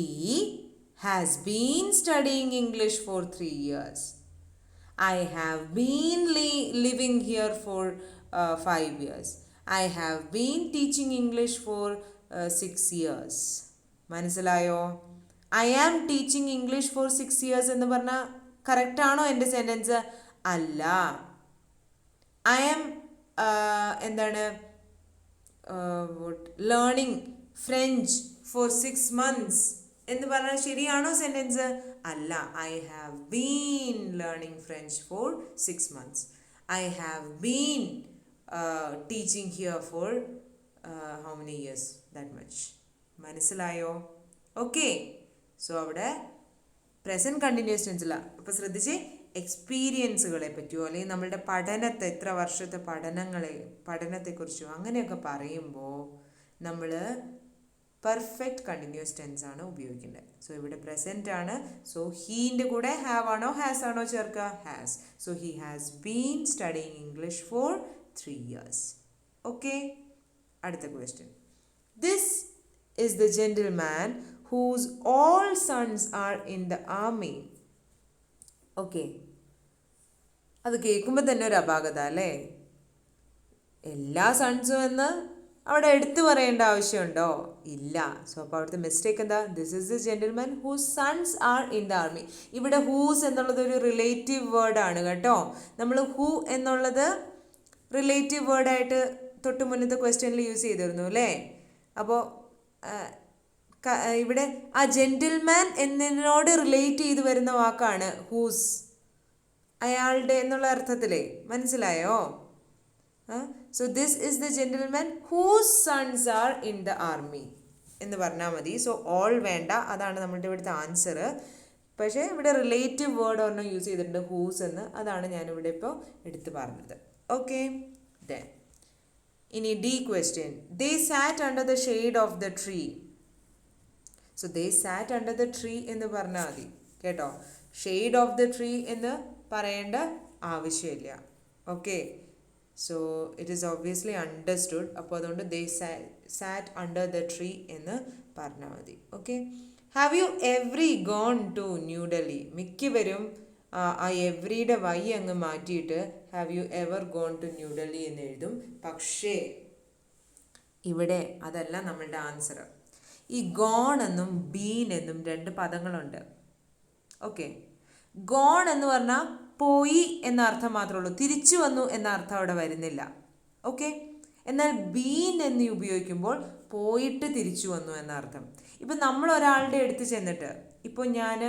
Speaker 1: has been studying English for 3 years. I have been living here for 5 years. I have been teaching English for 6 years. മനസ്സിലായോ? I am teaching English for 6 years എന്ന് പറഞ്ഞാൽ കറക്റ്റ് ആണോ എൻ്റെ സെൻറ്റൻസ്? അല്ല. ഐ ആം എന്താണ് ലേണിംഗ് ഫ്രഞ്ച് ഫോർ 6 months എന്ന് പറഞ്ഞാൽ ശരിയാണോ സെൻറ്റൻസ്? അല്ല. I have been learning French for 6 months. I have been teaching here for how many years, that much. മനസ്സിലായോ? ഓക്കെ, സോ അവിടെ പ്രസൻറ്റ് കണ്ടിന്യൂസ് ടെൻസില്ല. അപ്പോൾ ശ്രദ്ധിച്ച്, എക്സ്പീരിയൻസുകളെ പറ്റിയോ അല്ലെങ്കിൽ നമ്മളുടെ പഠനത്തെ, എത്ര വർഷത്തെ പഠനത്തെക്കുറിച്ചോ അങ്ങനെയൊക്കെ പറയുമ്പോൾ നമ്മൾ പെർഫെക്റ്റ് കണ്ടിന്യൂസ് ടെൻസ് ആണ് ഉപയോഗിക്കേണ്ടത്. സോ ഇവിടെ പ്രസൻറ്റ് ആണ്. സോ ഹീൻ്റെ കൂടെ ഹാവ് ആണോ ഹാസ് ആണോ ചേർക്കുക? Has. So he has been studying English for 3 years. Okay, അടുത്ത question. This is the gentleman whose all sons are in the army. Okay, അത് കേൾക്കുമ്പോൾ തന്നെ ഒരു അപാകത അല്ലേ? എല്ലാ സൺസും എന്ന് അവിടെ എടുത്തു പറയേണ്ട ആവശ്യമുണ്ടോ? ഇല്ല. സോ അപ്പോൾ അവിടുത്തെ മിസ്റ്റേക്ക് എന്താ? This is the gentleman whose sons are in the army. ഇവിടെ ഹൂസ് എന്നുള്ളത് ഒരു റിലേറ്റീവ് വേർഡാണ് കേട്ടോ. നമ്മൾ ഹൂ എന്നുള്ളത് റിലേറ്റീവ് വേർഡായിട്ട് തൊട്ട് മുന്നത്തെ ക്വസ്റ്റ്യനിൽ യൂസ് ചെയ്തിരുന്നു അല്ലേ? അപ്പോൾ ഇവിടെ ആ ജെന്റിൽമാൻ എന്നതിനോട് റിലേറ്റ് ചെയ്ത് വരുന്ന വാക്കാണ് ഹൂസ്, അയാളുടെ എന്നുള്ള അർത്ഥത്തിലേ. മനസ്സിലായോ? So this is the gentleman whose sons are in the army എന്ന് പറഞ്ഞാൽ മതി. സോ ഓൾ വേണ്ട, അതാണ് നമ്മുടെ ഇവിടുത്തെ ആൻസർ. പക്ഷേ ഇവിടെ റിലേറ്റീവ് വേർഡ് ഒരെണ്ണം യൂസ് ചെയ്തിട്ടുണ്ട്, ഹൂസ് എന്ന്. അതാണ് ഞാനിവിടെ ഇപ്പോൾ എടുത്ത് പറഞ്ഞത്. ഓക്കെ, ദെൻ ഇനി D question. They sat under the shade of the tree. So they sat under the tree എന്ന് പറഞ്ഞാൽ മതി കേട്ടോ. ഷെയ്ഡ് ഓഫ് ദ ട്രീ എന്ന് പറയേണ്ട ആവശ്യമില്ല. Okay, so it is obviously understood. അപ്പോൾ അതുകൊണ്ട് they sat under the tree എന്ന് പറഞ്ഞാൽ മതി. Okay, have you every gone to New Delhi? മിക്കവരും ആ എവറിയുടെ വൈ അങ്ങ് മാറ്റിയിട്ട് have you ever gone to New Delhi എന്ന് എഴുതും. പക്ഷേ ഇവിടെ അതല്ല നമ്മളുടെ ആൻസർ. ഈ ഗോൺ എന്നും ബീൻ എന്നും രണ്ട് പദങ്ങളുണ്ട്. ഓക്കെ, ഗോൺ എന്ന് പറഞ്ഞാൽ പോയി എന്ന അർത്ഥം മാത്രമേ ഉള്ളൂ, തിരിച്ചു വന്നു എന്ന അർത്ഥം അവിടെ വരുന്നില്ല. ഓക്കെ, എന്നാൽ ബീൻ എന്ന് ഉപയോഗിക്കുമ്പോൾ പോയിട്ട് തിരിച്ചു വന്നു എന്ന അർത്ഥം. ഇപ്പം നമ്മൾ ഒരാളുടെ അടുത്ത് ചെന്നിട്ട്, ഇപ്പോൾ ഞാൻ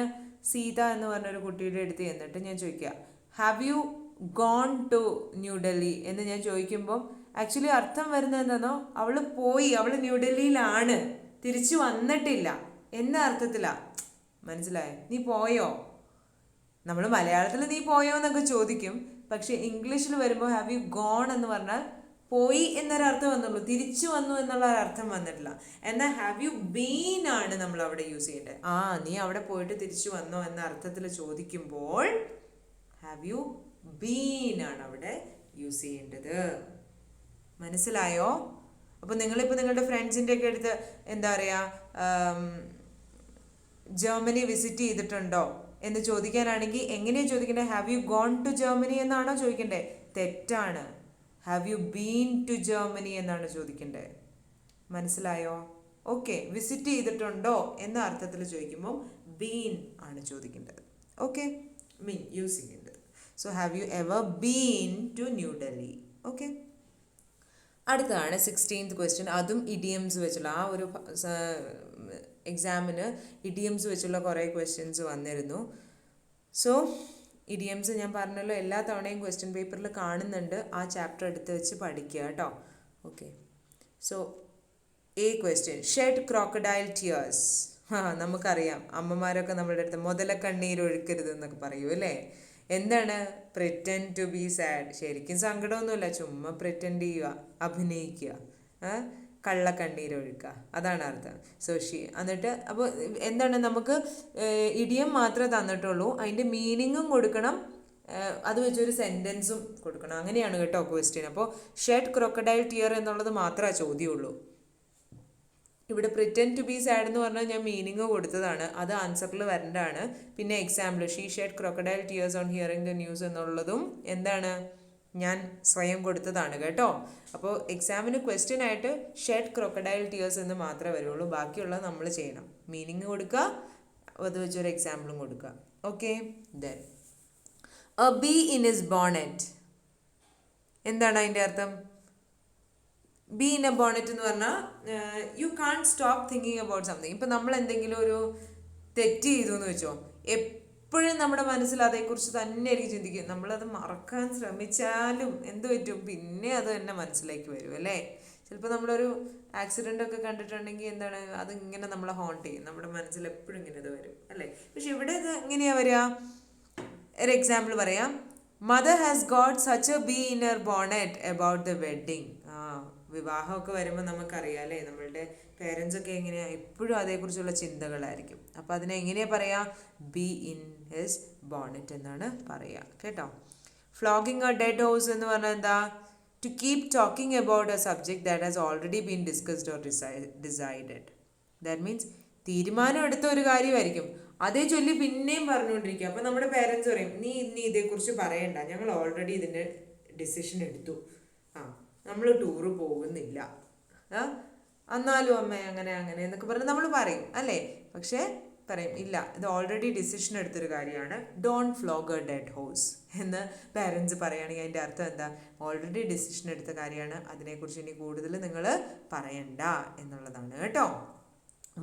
Speaker 1: സീത എന്ന് പറഞ്ഞൊരു കുട്ടിയുടെ അടുത്ത് ചെന്നിട്ട് ഞാൻ ചോദിക്കുക have you gone to New Delhi എന്ന് ഞാൻ ചോദിക്കുമ്പോൾ ആക്ച്വലി അർത്ഥം വരുന്നത് എന്താണോ, അവൾ പോയി, അവൾ ന്യൂഡൽഹിയിലാണ്, തിരിച്ചു വന്നിട്ടില്ല എന്ന അർത്ഥത്തിലാണ്. മനസ്സിലായോ? നീ പോയോ? നമ്മൾ മലയാളത്തിൽ നീ പോയോ എന്നൊക്കെ ചോദിക്കും. പക്ഷേ ഇംഗ്ലീഷിൽ വരുമ്പോൾ ഹാവ് യു ഗോൺ എന്ന് പറഞ്ഞാൽ പോയി എന്നൊരർത്ഥം വന്നുള്ളൂ, തിരിച്ചു വന്നു എന്നുള്ള ഒരർത്ഥം വന്നിട്ടില്ല. എന്നാൽ ഹാവ് യു ബീൻ ആണ് നമ്മൾ അവിടെ യൂസ് ചെയ്യേണ്ടത്. നീ അവിടെ പോയിട്ട് തിരിച്ചു വന്നോ എന്ന അർത്ഥത്തിൽ ചോദിക്കുമ്പോൾ ഹാവ് യു ബീൻ ആണ് അവിടെ യൂസ് ചെയ്യേണ്ടത്. മനസ്സിലായോ? അപ്പോൾ നിങ്ങളിപ്പോൾ നിങ്ങളുടെ ഫ്രണ്ട്സിൻ്റെ ഒക്കെ അടുത്ത് എന്താ പറയുക, ജർമ്മനി വിസിറ്റ് ചെയ്തിട്ടുണ്ടോ എന്ന് ചോദിക്കാനാണെങ്കിൽ എങ്ങനെയാണ് ചോദിക്കേണ്ടത്? Have you gone to Germany എന്നാണോ ചോദിക്കേണ്ടത്? തെറ്റാണ്. Have you been to Germany എന്നാണ് ചോദിക്കേണ്ടത്. മനസ്സിലായോ? ഓക്കെ, വിസിറ്റ് ചെയ്തിട്ടുണ്ടോ എന്ന അർത്ഥത്തിൽ ചോദിക്കുമ്പോൾ ബീൻ ആണ് ചോദിക്കേണ്ടത്. ഓക്കെ, മീൻ യൂസ് ചെയ്യേണ്ടത്. So have you ever been to New Delhi? Okay, അടുത്തതാണ് 16th ക്വസ്റ്റ്യൻ. അതും ഇഡിയംസ് വെച്ചുള്ള ആ ഒരു എക്സാമിന് ഇഡിയംസ് വെച്ചുള്ള കുറേ ക്വസ്റ്റ്യൻസ് വന്നിരുന്നു. സോ ഇഡിയംസ് ഞാൻ പറഞ്ഞല്ലോ എല്ലാ തവണയും ക്വസ്റ്റ്യൻ പേപ്പറിൽ കാണുന്നുണ്ട്. ആ ചാപ്റ്റർ എടുത്ത് വെച്ച് പഠിക്കുക കേട്ടോ. Okay, so A question, shed crocodile tears. നമുക്കറിയാം, അമ്മമാരൊക്കെ നമ്മളുടെ അടുത്ത് മുതലക്കണ്ണീർ ഒഴുക്കരുത് എന്നൊക്കെ പറയൂ അല്ലേ? എന്താണ്? Pretend to be sad. ശരിക്കും സങ്കടമൊന്നുമില്ല, ചുമ്മാ പ്രിറ്റൻഡ് ചെയ്യുക, അഭിനയിക്കുക, കള്ളക്കണ്ണീരൊഴുക്കുക, അതാണ് അർത്ഥം. എന്നിട്ട് അപ്പോൾ എന്താണ്, നമുക്ക് ഇഡിയം മാത്രമേ തന്നിട്ടുള്ളൂ, അതിൻ്റെ മീനിങ്ങും കൊടുക്കണം, അത് വെച്ചൊരു സെൻറ്റൻസും കൊടുക്കണം. അങ്ങനെയാണ് കേട്ടോ ക്വസ്റ്റ്യൻ. അപ്പോൾ ഷെഡ് ക്രൊക്കഡൈൽ ടിയർ എന്നുള്ളത് മാത്രമേ ചോദ്യമുള്ളൂ. ഇവിടെ പ്രിറ്റൻഡ് ടു ബി സാഡ് എന്ന് പറഞ്ഞാൽ ഞാൻ മീനിങ് കൊടുത്തതാണ്, അത് ആൻസറിൽ വരേണ്ടതാണ്. പിന്നെ example she shed crocodile tears on hearing the news എന്നുള്ളതും എന്താണ്, ഞാൻ സ്വയം കൊടുത്തതാണ് കേട്ടോ. അപ്പോൾ എക്സാമിന് ക്വസ്റ്റ്യൻ ആയിട്ട് ഷെഡ് ക്രൊക്കഡൈൽ ടിയേഴ്സ് എന്ന് മാത്രമേ വരുള്ളൂ, ബാക്കിയുള്ളത് നമ്മൾ ചെയ്യണം. മീനിങ് കൊടുക്കുക, അത് വെച്ചൊരു എക്സാമ്പിളും കൊടുക്കുക. Okay, then a bee in his bonnet. എന്താണ് അതിൻ്റെ അർത്ഥം? ബി ഇൻ എ ബോണറ്റ് എന്ന് പറഞ്ഞാൽ you can't stop thinking about something. ഇപ്പം നമ്മൾ എന്തെങ്കിലും ഒരു തെറ്റ് ചെയ്തു എന്ന് വെച്ചോ, എപ്പോഴും നമ്മുടെ മനസ്സിൽ അതേക്കുറിച്ച് തന്നെ ആയിരിക്കും ചിന്തിക്കും. നമ്മളത് മറക്കാൻ ശ്രമിച്ചാലും എന്ത് പറ്റും, പിന്നെ അത് തന്നെ മനസ്സിലേക്ക് വരും അല്ലേ? ചിലപ്പോൾ നമ്മളൊരു ആക്സിഡൻ്റ് ഒക്കെ കണ്ടിട്ടുണ്ടെങ്കിൽ എന്താണ്, അതിങ്ങനെ നമ്മളെ ഹോണ്ട് ചെയ്യും, നമ്മുടെ മനസ്സിൽ എപ്പോഴും ഇങ്ങനെ ഇത് വരും അല്ലേ? പക്ഷെ ഇവിടെ ഇത് എങ്ങനെയാണ് വരിക? ഒരു എക്സാമ്പിൾ പറയാം. Mother has got such a bee in her bonnet about the wedding. വിവാഹമൊക്കെ വരുമ്പോൾ നമുക്കറിയാം അല്ലേ, നമ്മളുടെ പേരൻസൊക്കെ എങ്ങനെയാണ്, എപ്പോഴും അതേക്കുറിച്ചുള്ള ചിന്തകളായിരിക്കും. അപ്പോൾ അതിനെ എങ്ങനെയാണ് പറയുക? ബി ഇൻ ഹിസ് ബോണറ്റ് എന്നാണ് പറയുക കേട്ടോ. ഫ്ലോഗിങ് എ ഡെഡ് ഹോഴ്സ് എന്ന് പറഞ്ഞാൽ എന്താ? To keep talking about a subject that has already been discussed or decided. That means തീരുമാനം എടുത്ത ഒരു കാര്യമായിരിക്കും, അതേ ചൊല്ലി പിന്നെയും പറഞ്ഞുകൊണ്ടിരിക്കുക. അപ്പം നമ്മുടെ പേരൻസ് പറയും, നീ ഇനി ഇതേക്കുറിച്ച് പറയണ്ട, ഞങ്ങൾ ഓൾറെഡി ഇതിൻ്റെ ഡിസിഷൻ എടുത്തു, ആ നമ്മൾ ടൂറ് പോകുന്നില്ല, ആ എന്നാലും അമ്മ അങ്ങനെ അങ്ങനെ എന്നൊക്കെ പറഞ്ഞ് നമ്മൾ പറയും അല്ലേ. പക്ഷേ പറയും ഇല്ല, ഇത് ഓൾറെഡി ഡിസിഷൻ എടുത്തൊരു കാര്യമാണ്, ഡോണ്ട് ഫ്ലോഗ് എ ഡെഡ് ഹോഴ്സ് എന്ന് പേരൻസ് പറയുകയാണെങ്കിൽ അതിൻ്റെ അർത്ഥം എന്താ, ഓൾറെഡി ഡിസിഷൻ എടുത്ത കാര്യമാണ്, അതിനെക്കുറിച്ച് ഇനി കൂടുതൽ നിങ്ങൾ പറയണ്ട എന്നുള്ളതാണ് കേട്ടോ.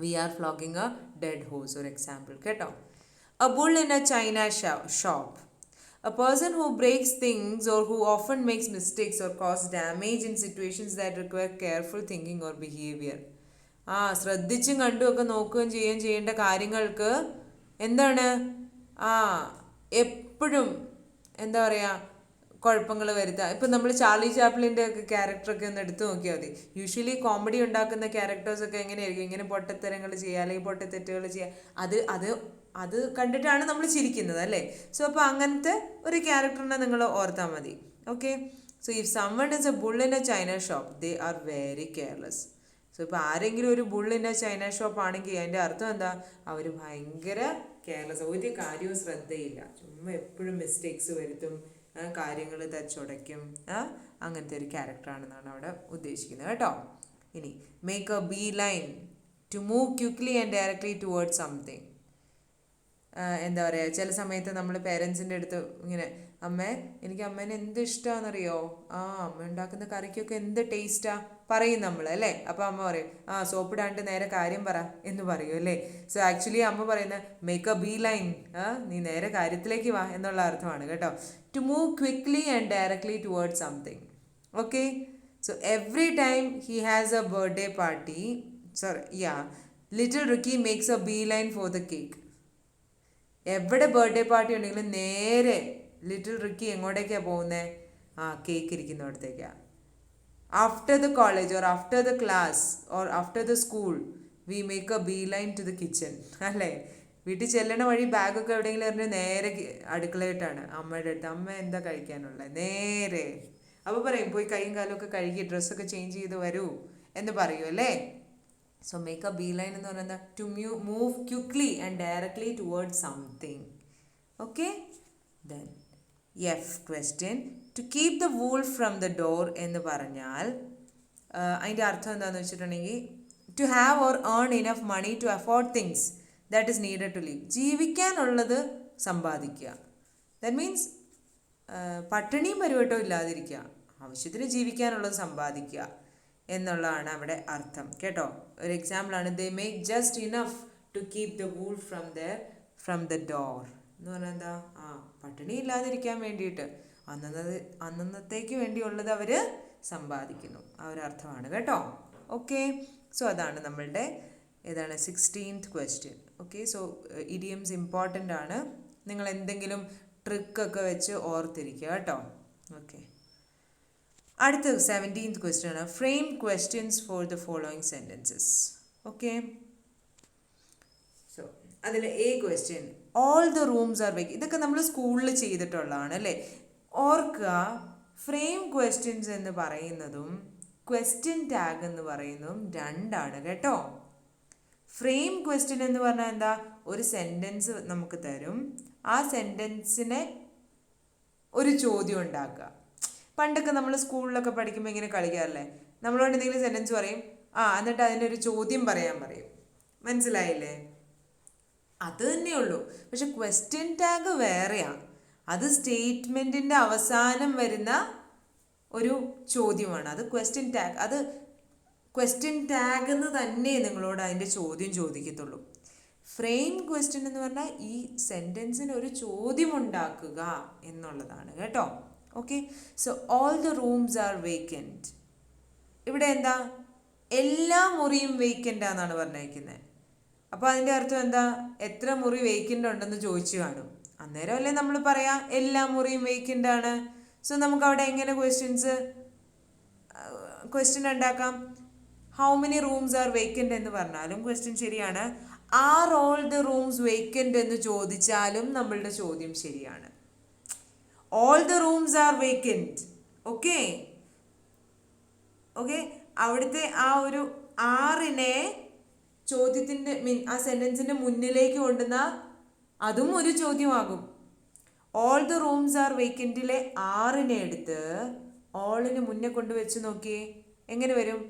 Speaker 1: We are flogging a dead horse ഒരു എക്സാമ്പിൾ കേട്ടോ. A bull in a china shop. A person who breaks things or who often makes mistakes or cause damage in situations that require careful thinking or behavior. ശ്രദ്ധിച്ചും കണ്ടുമൊക്കെ നോക്കുകയും ചെയ്യുകയും ചെയ്യേണ്ട കാര്യങ്ങൾക്ക് എന്താണ് എപ്പോഴും എന്താ പറയുക കുഴപ്പങ്ങൾ വരുത്തുക. ഇപ്പം നമ്മൾ ചാർലി ചാപ്ലിൻ്റെ ഒക്കെ ക്യാരക്ടറൊക്കെ ഒന്ന് എടുത്തു നോക്കിയാൽ മതി. യൂഷ്വലി കോമഡി ഉണ്ടാക്കുന്ന ക്യാരക്ടേഴ്സൊക്കെ എങ്ങനെയായിരിക്കും, ഇങ്ങനെ പൊട്ടത്തരങ്ങൾ ചെയ്യുക അല്ലെങ്കിൽ പൊട്ടത്തെറ്റുകൾ ചെയ്യുക, അത് കണ്ടിട്ടാണ് നമ്മൾ ചിരിക്കുന്നത് അല്ലേ. സോ അപ്പോൾ അങ്ങനത്തെ ഒരു ക്യാരക്ടറിനെ നിങ്ങൾ ഓർത്താൽ മതി. Okay, so if someone is a bull in a china shop they are very careless. So ഇപ്പോൾ ആരെങ്കിലും ഒരു bull in a china shop ആണെങ്കിൽ അതിൻ്റെ അർത്ഥം എന്താ, അവർ ഭയങ്കര കെയർലെസ്, ഒരു കാര്യവും ശ്രദ്ധയില്ല, ചുമ്മാ എപ്പോഴും മിസ്റ്റേക്സ് വരുത്തും, കാര്യങ്ങൾ തച്ചുടയ്ക്കും, അങ്ങനത്തെ ഒരു ക്യാരക്ടറാണെന്നാണ് അവിടെ ഉദ്ദേശിക്കുന്നത് കേട്ടോ. ഇനി make a bee line to move quickly and directly towards something. എന്താ പറയുക, ചില സമയത്ത് നമ്മൾ പേരൻസിൻ്റെ അടുത്ത് ഇങ്ങനെ, അമ്മേ എനിക്ക് അമ്മേനെ എന്ത് ഇഷ്ടമാണെന്നറിയോ, അമ്മ ഉണ്ടാക്കുന്ന കറിക്കൊക്കെ എന്ത് ടേസ്റ്റാ പറയും നമ്മൾ അല്ലേ. അപ്പോൾ അമ്മ പറയും സോപ്പിടാണ്ട് നേരെ കാര്യം പറ എന്ന് പറയും അല്ലേ. സോ ആക്ച്വലി അമ്മ പറയുന്നത് മേക്ക് എ ബി ലൈൻ, നീ നേരെ കാര്യത്തിലേക്ക് വാ എന്നുള്ള അർത്ഥമാണ് കേട്ടോ. To move quickly and directly towards something. Okay, so every time he has a birthday party, little Ricky makes a bee line for the cake. എവിടെ ബർത്ത്ഡേ പാർട്ടി ഉണ്ടെങ്കിലും നേരെ ലിറ്റിൽ റിക്കി എങ്ങോട്ടേക്കാണ് പോകുന്നത്, കേക്ക് ഇരിക്കുന്നിടത്തേക്കാണ്. After the college or after the class or after the school we make a bee line to the kitchen അല്ലേ. വീട്ടിൽ ചെല്ലണ വഴി ബാഗൊക്കെ എവിടെയെങ്കിലും എറിഞ്ഞ് നേരെ അടുക്കളയിട്ടാണ് അമ്മയുടെ അടുത്ത്, അമ്മ എന്താ കഴിക്കാനുള്ളത് നേരെ. അപ്പോൾ പറയും പോയി കൈയും കാലമൊക്കെ കഴുകി ഡ്രസ്സൊക്കെ ചേഞ്ച് ചെയ്ത് വരൂ എന്ന് പറയൂ അല്ലേ. So make a bee line എന്ന് പറയുന്നത് to move quickly and directly towards something. Okay, then F question, to keep the wool from the door എന്ന് പറഞ്ഞാൽ അതിൻ്റെ അർത്ഥം എന്താണെന്ന് വെച്ചിട്ടുണ്ടെങ്കിൽ to have or earn enough money to afford things that is needed to live. ജീവിക്കാനുള്ളത് സമ്പാദിക്കുക. ദാറ്റ് മീൻസ് പട്ടിണിയും പരിവട്ടവും ഇല്ലാതിരിക്കുക, ആവശ്യത്തിന് ജീവിക്കാനുള്ളത് സമ്പാദിക്കുക എന്നുള്ളതാണ് അവിടെ അർത്ഥം കേട്ടോ. ഒരു എക്സാമ്പിളാണ് they make just enough to keep the wool from the door എന്ന് പറഞ്ഞാൽ എന്താ, പട്ടിണി ഇല്ലാതിരിക്കാൻ വേണ്ടിയിട്ട് അന്നത്തേക്ക് വേണ്ടിയുള്ളത് അവർ സമ്പാദിക്കുന്നു, ആ ഒരു അർത്ഥമാണ് കേട്ടോ. ഓക്കെ, സോ അതാണ് നമ്മളുടെ ഏതാണ് 16th question. Okay, so idioms important ആണ്, നിങ്ങൾ എന്തെങ്കിലും ട്രിക്കൊക്കെ വെച്ച് ഓർത്തിരിക്കുക കേട്ടോ. ഓക്കെ, അടുത്ത 17th ക്വസ്റ്റ്യൻ ആണ് frame questions for the following sentences. Okay, so അതിൽ A question, all the rooms are weak. ഇതൊക്കെ നമ്മൾ സ്കൂളിൽ ചെയ്തിട്ടുള്ളതാണ് അല്ലേ. ഓർക്കുക, ഫ്രെയിം ക്വസ്റ്റ്യൻസ് എന്ന് പറയുന്നതും ക്വസ്റ്റ്യൻ ടാഗ് എന്ന് പറയുന്നതും രണ്ടാണ് കേട്ടോ. ഫ്രെയിം ക്വസ്റ്റ്യൻ എന്ന് പറഞ്ഞാൽ എന്താ, ഒരു സെൻറ്റൻസ് നമുക്ക് തരും, ആ സെൻറ്റൻസിനെ ഒരു ചോദ്യം ഉണ്ടാക്കുക. പണ്ടൊക്കെ നമ്മൾ സ്കൂളിലൊക്കെ പഠിക്കുമ്പോൾ ഇങ്ങനെ കളിക്കാറില്ലേ, നമ്മളോട് എന്തെങ്കിലും സെൻറ്റൻസ് പറയും, എന്നിട്ട് അതിനൊരു ചോദ്യം പറയാൻ പറയും, മനസ്സിലായില്ലേ, അത് തന്നെയുള്ളൂ. പക്ഷെ ക്വസ്റ്റ്യൻ ടാഗ് വേറെയാണ്, അത് സ്റ്റേറ്റ്മെൻറ്റിൻ്റെ അവസാനം വരുന്ന ഒരു ചോദ്യമാണ്, അത് ക്വസ്റ്റ്യൻ ടാഗ്. അത് ക്വസ്റ്റ്യൻ ടാഗ് എന്ന് തന്നെ നിങ്ങളോട് അതിൻ്റെ ചോദ്യം ചോദിക്കത്തുള്ളൂ. ഫ്രെയിം ക്വസ്റ്റ്യൻ എന്ന് പറഞ്ഞാൽ ഈ സെൻറ്റൻസിന് ഒരു ചോദ്യം ഉണ്ടാക്കുക എന്നുള്ളതാണ് കേട്ടോ. Okay, so all the rooms R vacant. ഇവിടെ എന്താ, എല്ലാ മുറിയും വേക്കൻ്റ് ആണെന്നാണ് പറഞ്ഞിരിക്കുന്നത്. അപ്പോൾ അതിൻ്റെ അർത്ഥം എന്താ, എത്ര മുറി വേക്കൻ്റ് ഉണ്ടെന്ന് ചോദിച്ചു കാണും. അന്നേരം അല്ലേ നമ്മൾ പറയാം എല്ലാ മുറിയും വേക്കൻ്റ് ആണ്. സോ നമുക്ക് അവിടെ എങ്ങനെ ക്വസ്റ്റ്യൻ ഉണ്ടാക്കാം. How many rooms R vacant എന്ന് പറഞ്ഞാലും ക്വസ്റ്റ്യൻ ശരിയാണ്. Are all the rooms vacant എന്ന് ചോദിച്ചാലും നമ്മളുടെ ചോദ്യം ശരിയാണ്. All the rooms R vacant. Okay, അവിടുത്തെ ആ ഒരു ആറിനെ ചോദ്യത്തിൻ്റെ ആ സെൻറ്റൻസിൻ്റെ മുന്നിലേക്ക് കൊണ്ടുവന്ന അതും ഒരു ചോദ്യമാകും. ഓൾ ദ റൂംസ് ആർ വേക്കൻറ്റിലെ ആറിനെ എടുത്ത് ഓളിന് മുന്നേ കൊണ്ടുവച്ച് നോക്കിയേ, എങ്ങനെ വരും?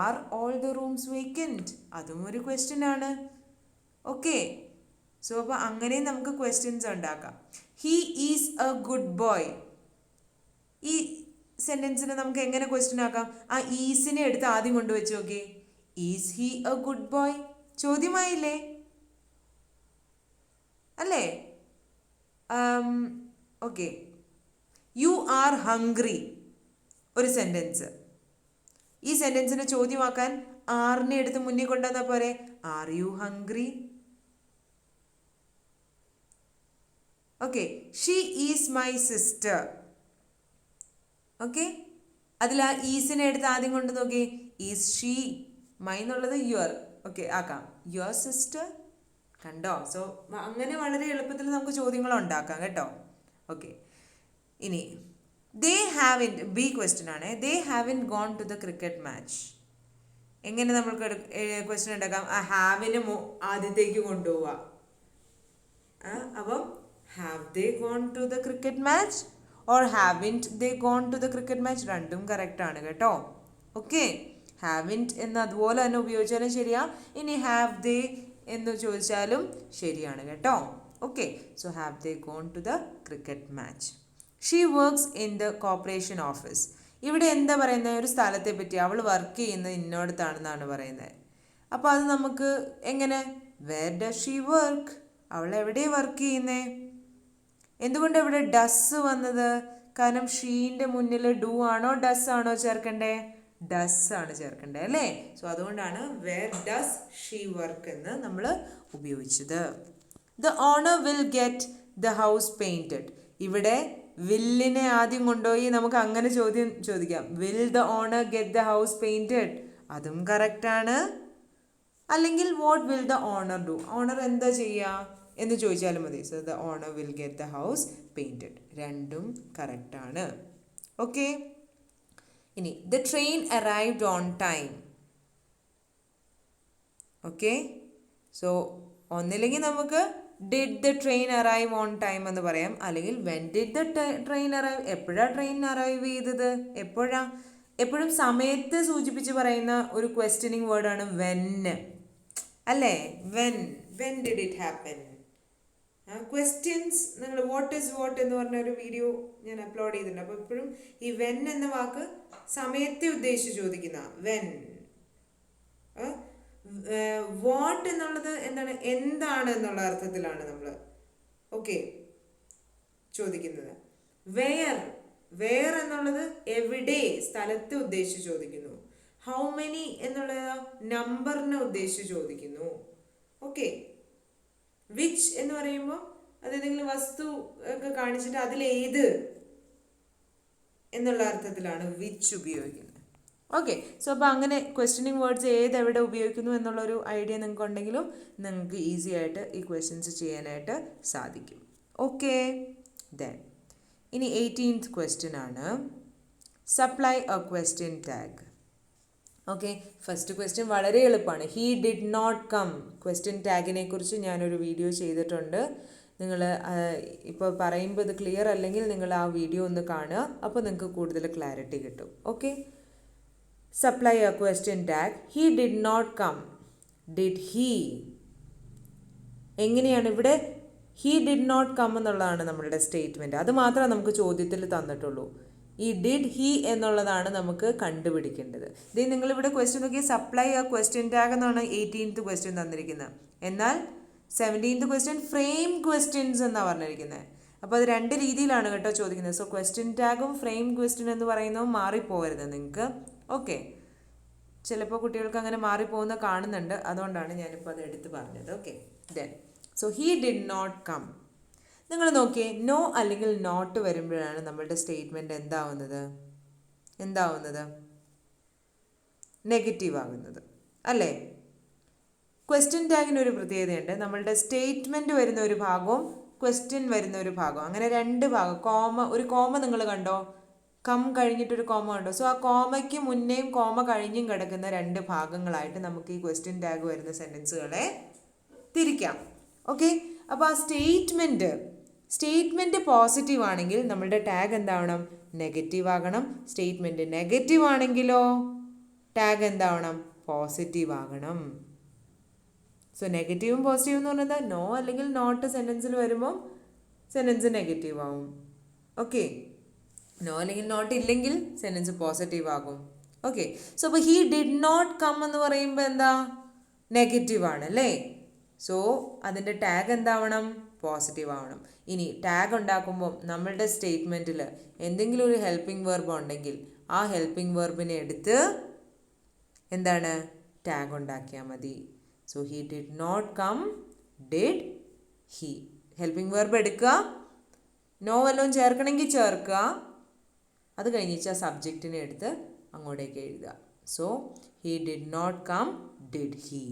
Speaker 1: Are all the rooms vacant, അതും ഒരു ക്വസ്റ്റ്യൻ ആണ്. ഓക്കെ, സോ അപ്പോൾ അങ്ങനെ നമുക്ക് ക്വസ്റ്റ്യൻസ് ഉണ്ടാക്കാം. He is A good boy, ഈ സെൻറ്റൻസിനെ നമുക്ക് എങ്ങനെ ക്വസ്റ്റ്യൻ ആക്കാം? ആ ഈസിനെ എടുത്ത് ആദ്യം കൊണ്ടുവച്ച് നോക്കിയേ. Is he a good boy, ചോദ്യമായില്ലേ അല്ലേ? ഓക്കെ, യു ആർ ഹംഗ്രി, ഒരു സെൻറ്റൻസ്. ഈ സെൻറ്റൻസിനെ ചോദ്യമാക്കാൻ ആറിനെ എടുത്ത് മുന്നിൽ കൊണ്ടുവന്നാൽ പോരെ? Are you hungry? Okay, she is my sister. Okay, അതിൽ ആ ഈസിനെ എടുത്ത് ആദ്യം കൊണ്ട് നോക്കി. ഈസ് ഷീ, മൈ എന്നുള്ളത് യുവർ. ഓക്കെ, ആക്കാം യുവർ സിസ്റ്റർ. കണ്ടോ? സോ അങ്ങനെ വളരെ എളുപ്പത്തിൽ നമുക്ക് ചോദ്യങ്ങൾ ഉണ്ടാക്കാം കേട്ടോ. ഓക്കെ, ഇനി ദേ ഹാവിൻറ്റ്, ബി ക്വസ്റ്റ്യൻ ആണ്. They haven't gone to the cricket match. എങ്ങനെ നമ്മൾക്ക് ക്വസ്റ്റ്യൻ ഉണ്ടാക്കാം? ആ ഹാവിന് ആദ്യത്തേക്ക് കൊണ്ടുപോവുക. അപ്പം have they gone to the cricket match or haven't they gone to the cricket match, രണ്ടും കറക്റ്റ് ആണ് കേട്ടോ. ഓക്കെ, ഹാവിൻറ്റ് എന്ന് അതുപോലെ തന്നെ ഉപയോഗിച്ചാലും ശരിയാ, ഇനി ഹാവ് ദേ എന്ന് ചോദിച്ചാലും ശരിയാണ് കേട്ടോ. Okay, so have they gone to the cricket match. She works in the corporation office. ഇവിടെ എന്താ പറയുന്നത്? ഒരു സ്ഥലത്തെ പറ്റി, അവൾ വർക്ക് ചെയ്യുന്നത് ഇന്നോടത്താണെന്നാണ് പറയുന്നത്. അപ്പോൾ അത് നമുക്ക് എങ്ങനെ? വേർ ഡസ് ഷീ വർക്ക്, അവൾ എവിടെയാണ് വർക്ക് ചെയ്യുന്നേ? എന്തുകൊണ്ട് ഇവിടെ ഡസ് വന്നത്? കാരണം ഷീൻ്റെ മുന്നിൽ ഡു ആണോ ഡസ് ആണോ ചേർക്കണ്ടേ? ഡസ് ആണ് ചേർക്കണ്ടേ അല്ലേ? സോ അതുകൊണ്ടാണ് വേർ ഡസ് ഷീ വർക്ക് എന്ന് നമ്മൾ ഉപയോഗിച്ചത്. The owner will get the house painted. ഇവിടെ വില്ലിനെ ആദ്യം കൊണ്ടുപോയി നമുക്ക് അങ്ങനെ ചോദ്യം ചോദിക്കാം. Will the owner get the house painted, അതും കറക്റ്റാണ്. അല്ലെങ്കിൽ what will the owner do, owner എന്താ ചെയ്യുക എന്ന് ചോദിച്ചാലും മതി. So the owner will get the house painted, രണ്ടും കറക്റ്റാണ്. ഓക്കെ, ഇനി the train arrived on time. Okay, so ഒന്നില്ലെങ്കിൽ നമുക്ക് did the train arrive on time എന്ന് പറയാം, അല്ലെങ്കിൽ when did the train arrive, എപ്പോഴാണ് ട്രെയിൻ അറൈവ് ചെയ്തത്, എപ്പോഴാണ്. എപ്പോഴും സമയത്ത് സൂചിപ്പിച്ച് പറയുന്ന ഒരു ക്വസ്റ്റ്യനിങ് വേർഡാണ് വെൻ അല്ലേ? When did it happen. Questions നിങ്ങൾ വാട്ട് ഈസ് വാട്ട് എന്ന് പറഞ്ഞ ഒരു വീഡിയോ ഞാൻ അപ്ലോഡ് ചെയ്തിട്ടുണ്ട്. അപ്പോൾ എപ്പോഴും ഈ വെൻ എന്ന വാക്ക് സമയത്തെ ഉദ്ദേശിച്ച് ചോദിക്കുന്ന വെൻ. വാട്ട് എന്നുള്ളത് എന്താണ്? എന്താണ് എന്നുള്ള അർത്ഥത്തിലാണ് നമ്മൾ ചോദിക്കുന്നത്. വെയർ എന്നുള്ളത് എവിടെ, സ്ഥലത്തെ ഉദ്ദേശിച്ച് ചോദിക്കുന്നു. ഹൗ മെനി എന്നുള്ളത് നമ്പറിനെ ഉദ്ദേശിച്ച് ചോദിക്കുന്നു. ഓക്കെ, വിച്ച് എന്ന് പറയുമ്പോൾ അതേതെങ്കിലും വസ്തു ഒക്കെ കാണിച്ചിട്ട് അതിലേത് എന്നുള്ള അർത്ഥത്തിലാണ് വിച്ച് ഉപയോഗിക്കുന്നത്. ഓക്കെ, സോ അപ്പോൾ അങ്ങനെ ക്വസ്റ്റ്യനിങ് വേർഡ്സ് എവിടെ ഉപയോഗിക്കുന്നു എന്നുള്ളൊരു ഐഡിയ നിങ്ങൾക്ക് ഉണ്ടെങ്കിലും നിങ്ങൾക്ക് ഈസി ആയിട്ട് ഈ ക്വസ്റ്റ്യൻസ് ചെയ്യാനായിട്ട് സാധിക്കും. ഓക്കെ, ദെൻ ഇനി 18th ക്വസ്റ്റ്യൻ ആണ്. Supply a question tag. Okay, first question വളരെ എളുപ്പമാണ്. He did not come. Question ടാഗിനെ കുറിച്ച് ഞാനൊരു വീഡിയോ ചെയ്തിട്ടുണ്ട്. നിങ്ങൾ ഇപ്പോൾ പറയുമ്പോൾ ഇത് ക്ലിയർ അല്ലെങ്കിൽ നിങ്ങൾ ആ വീഡിയോ ഒന്ന് കാണുക, അപ്പോൾ നിങ്ങൾക്ക് കൂടുതൽ ക്ലാരിറ്റി കിട്ടും. Okay, supply a question tag. He did not come. Did he, എങ്ങനെയാണ് ഇവിടെ ഹീ ഡിഡ് നോട്ട് കം എന്നുള്ളതാണ് നമ്മളുടെ സ്റ്റേറ്റ്മെൻറ്റ്. അത് മാത്രമേ നമുക്ക് ചോദ്യത്തിൽ തന്നിട്ടുള്ളൂ. ഈ ഡിഡ് ഹീ എന്നുള്ളതാണ് നമുക്ക് കണ്ടുപിടിക്കേണ്ടത്. ഇത് നിങ്ങളിവിടെ ക്വസ്റ്റ്യൻ നോക്കി, സപ്ലൈ ആ ക്വസ്റ്റ്യൻ ടാഗ് എന്നാണ് 18th ക്വസ്റ്റ്യൻ തന്നിരിക്കുന്നത്. എന്നാൽ 17th ക്വസ്റ്റ്യൻ ഫ്രെയിം ക്വസ്റ്റ്യൻസ് എന്നാണ് പറഞ്ഞിരിക്കുന്നത്. അപ്പോൾ അത് രണ്ട് രീതിയിലാണ് കേട്ടോ ചോദിക്കുന്നത്. സോ ക്വസ്റ്റ്യൻ ടാഗും ഫ്രെയിം ക്വസ്റ്റ്യൻ എന്ന് പറയുന്നതും മാറിപ്പോകരുത് നിങ്ങൾക്ക്. ഓക്കെ, ചിലപ്പോൾ കുട്ടികൾക്ക് അങ്ങനെ മാറിപ്പോകുന്ന കാണുന്നുണ്ട്, അതുകൊണ്ടാണ് ഞാനിപ്പോൾ അത് എടുത്ത് പറഞ്ഞത്. Okay, then so he did not come. നിങ്ങൾ നോക്കിയേ, നോ അല്ലെങ്കിൽ നോട്ട് വരുമ്പോഴാണ് നമ്മളുടെ സ്റ്റേറ്റ്മെൻറ്റ് എന്താവുന്നത് നെഗറ്റീവ് ആകുന്നത് അല്ലേ? ക്വസ്റ്റ്യൻ ടാഗിനൊരു പ്രത്യേകതയുണ്ട്. നമ്മളുടെ സ്റ്റേറ്റ്മെൻറ്റ് വരുന്ന ഒരു ഭാഗവും ക്വസ്റ്റ്യൻ വരുന്ന ഒരു ഭാഗവും, അങ്ങനെ രണ്ട് ഭാഗം. ഒരു കോമ നിങ്ങൾ കണ്ടോ? കം കഴിഞ്ഞിട്ടൊരു കോമ ഉണ്ടോ? സോ ആ കോമയ്ക്ക് മുന്നേയും കോമ കഴിഞ്ഞും കിടക്കുന്ന രണ്ട് ഭാഗങ്ങളായിട്ട് നമുക്ക് ഈ ക്വസ്റ്റ്യൻ ടാഗ് വരുന്ന സെൻറ്റൻസുകളെ തിരിക്കാം. ഓക്കെ, അപ്പോൾ ആ സ്റ്റേറ്റ്മെൻറ്റ് പോസിറ്റീവ് ആണെങ്കിൽ നമ്മളുടെ ടാഗ് എന്താവണം? നെഗറ്റീവ് ആകണം. സ്റ്റേറ്റ്മെൻറ്റ് നെഗറ്റീവ് ആണെങ്കിലോ ടാഗ് എന്താവണം? പോസിറ്റീവ് ആകണം. സോ നെഗറ്റീവും പോസിറ്റീവും എന്ന് പറയുന്നത് നോ അല്ലെങ്കിൽ നോട്ട് സെൻറ്റൻസിൽ വരുമ്പോൾ സെൻറ്റൻസ് നെഗറ്റീവ് ആവും. ഓക്കെ, നോ അല്ലെങ്കിൽ നോട്ട് ഇല്ലെങ്കിൽ സെൻറ്റൻസ് പോസിറ്റീവ് ആകും. ഓക്കെ, സോ അപ്പോൾ ഹീ ഡിഡ് നോട്ട് കം എന്ന് പറയുമ്പോൾ എന്താ? നെഗറ്റീവ് ആണ് അല്ലേ? സോ അതിൻ്റെ ടാഗ് എന്താവണം? പോസിറ്റീവ് ആവണം. ഇനി ടാഗ് ഉണ്ടാക്കുമ്പോൾ നമ്മളുടെ സ്റ്റേറ്റ്മെൻറ്റിൽ എന്തെങ്കിലും ഒരു ഹെൽപ്പിംഗ് വെർബ് ഉണ്ടെങ്കിൽ ആ ഹെൽപ്പിംഗ് വെർബിനെ എടുത്ത് എന്താണ്? ടാഗ് ഉണ്ടാക്കിയാൽ മതി. So he did not come, did he. Helping verb എടുക്കുക, നോ വല്ലതും ചേർക്കണമെങ്കിൽ ചേർക്കുക, അത് കഴിഞ്ഞിട്ട് ആ സബ്ജക്റ്റിനെ എടുത്ത് അങ്ങോട്ടേക്ക് എഴുതുക. So he did not come, did he.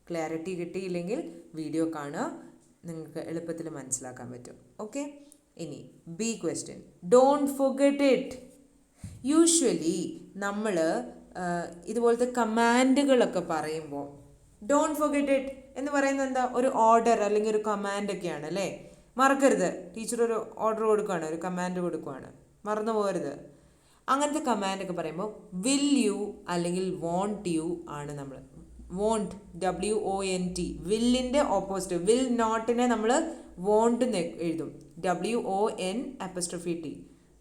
Speaker 1: Clarity കിട്ടിയില്ലെങ്കിൽ വീഡിയോ കാണുക, നിങ്ങൾക്ക് എളുപ്പത്തിൽ മനസ്സിലാക്കാൻ പറ്റും. ഓക്കെ, ഇനി B question, don't forget it. Usually നമ്മൾ ഇതുപോലത്തെ കമാൻഡുകളൊക്കെ പറയുമ്പോൾ ഡോണ്ട് ഫൊർഗെറ്റ് ഇറ്റ് എന്ന് പറയുന്നത് എന്താ? ഒരു ഓർഡർ അല്ലെങ്കിൽ ഒരു കമാൻഡൊക്കെയാണ് അല്ലേ? മറക്കരുത്, ടീച്ചർ ഒരു ഓർഡർ കൊടുക്കുകയാണ്, ഒരു കമാൻഡ് കൊടുക്കുകയാണ്, മറന്നു പോകരുത്. അങ്ങനത്തെ കമാൻഡൊക്കെ പറയുമ്പോൾ വിൽ യു അല്ലെങ്കിൽ വോണ്ട് യു ആണ് നമ്മൾ. വോണ്ട്, WONT, വില്ലിൻ്റെ ഓപ്പോസിറ്റ്. വിൽ നോട്ടിനെ നമ്മൾ വോണ്ട് എന്ന് എഴുതും, WONT.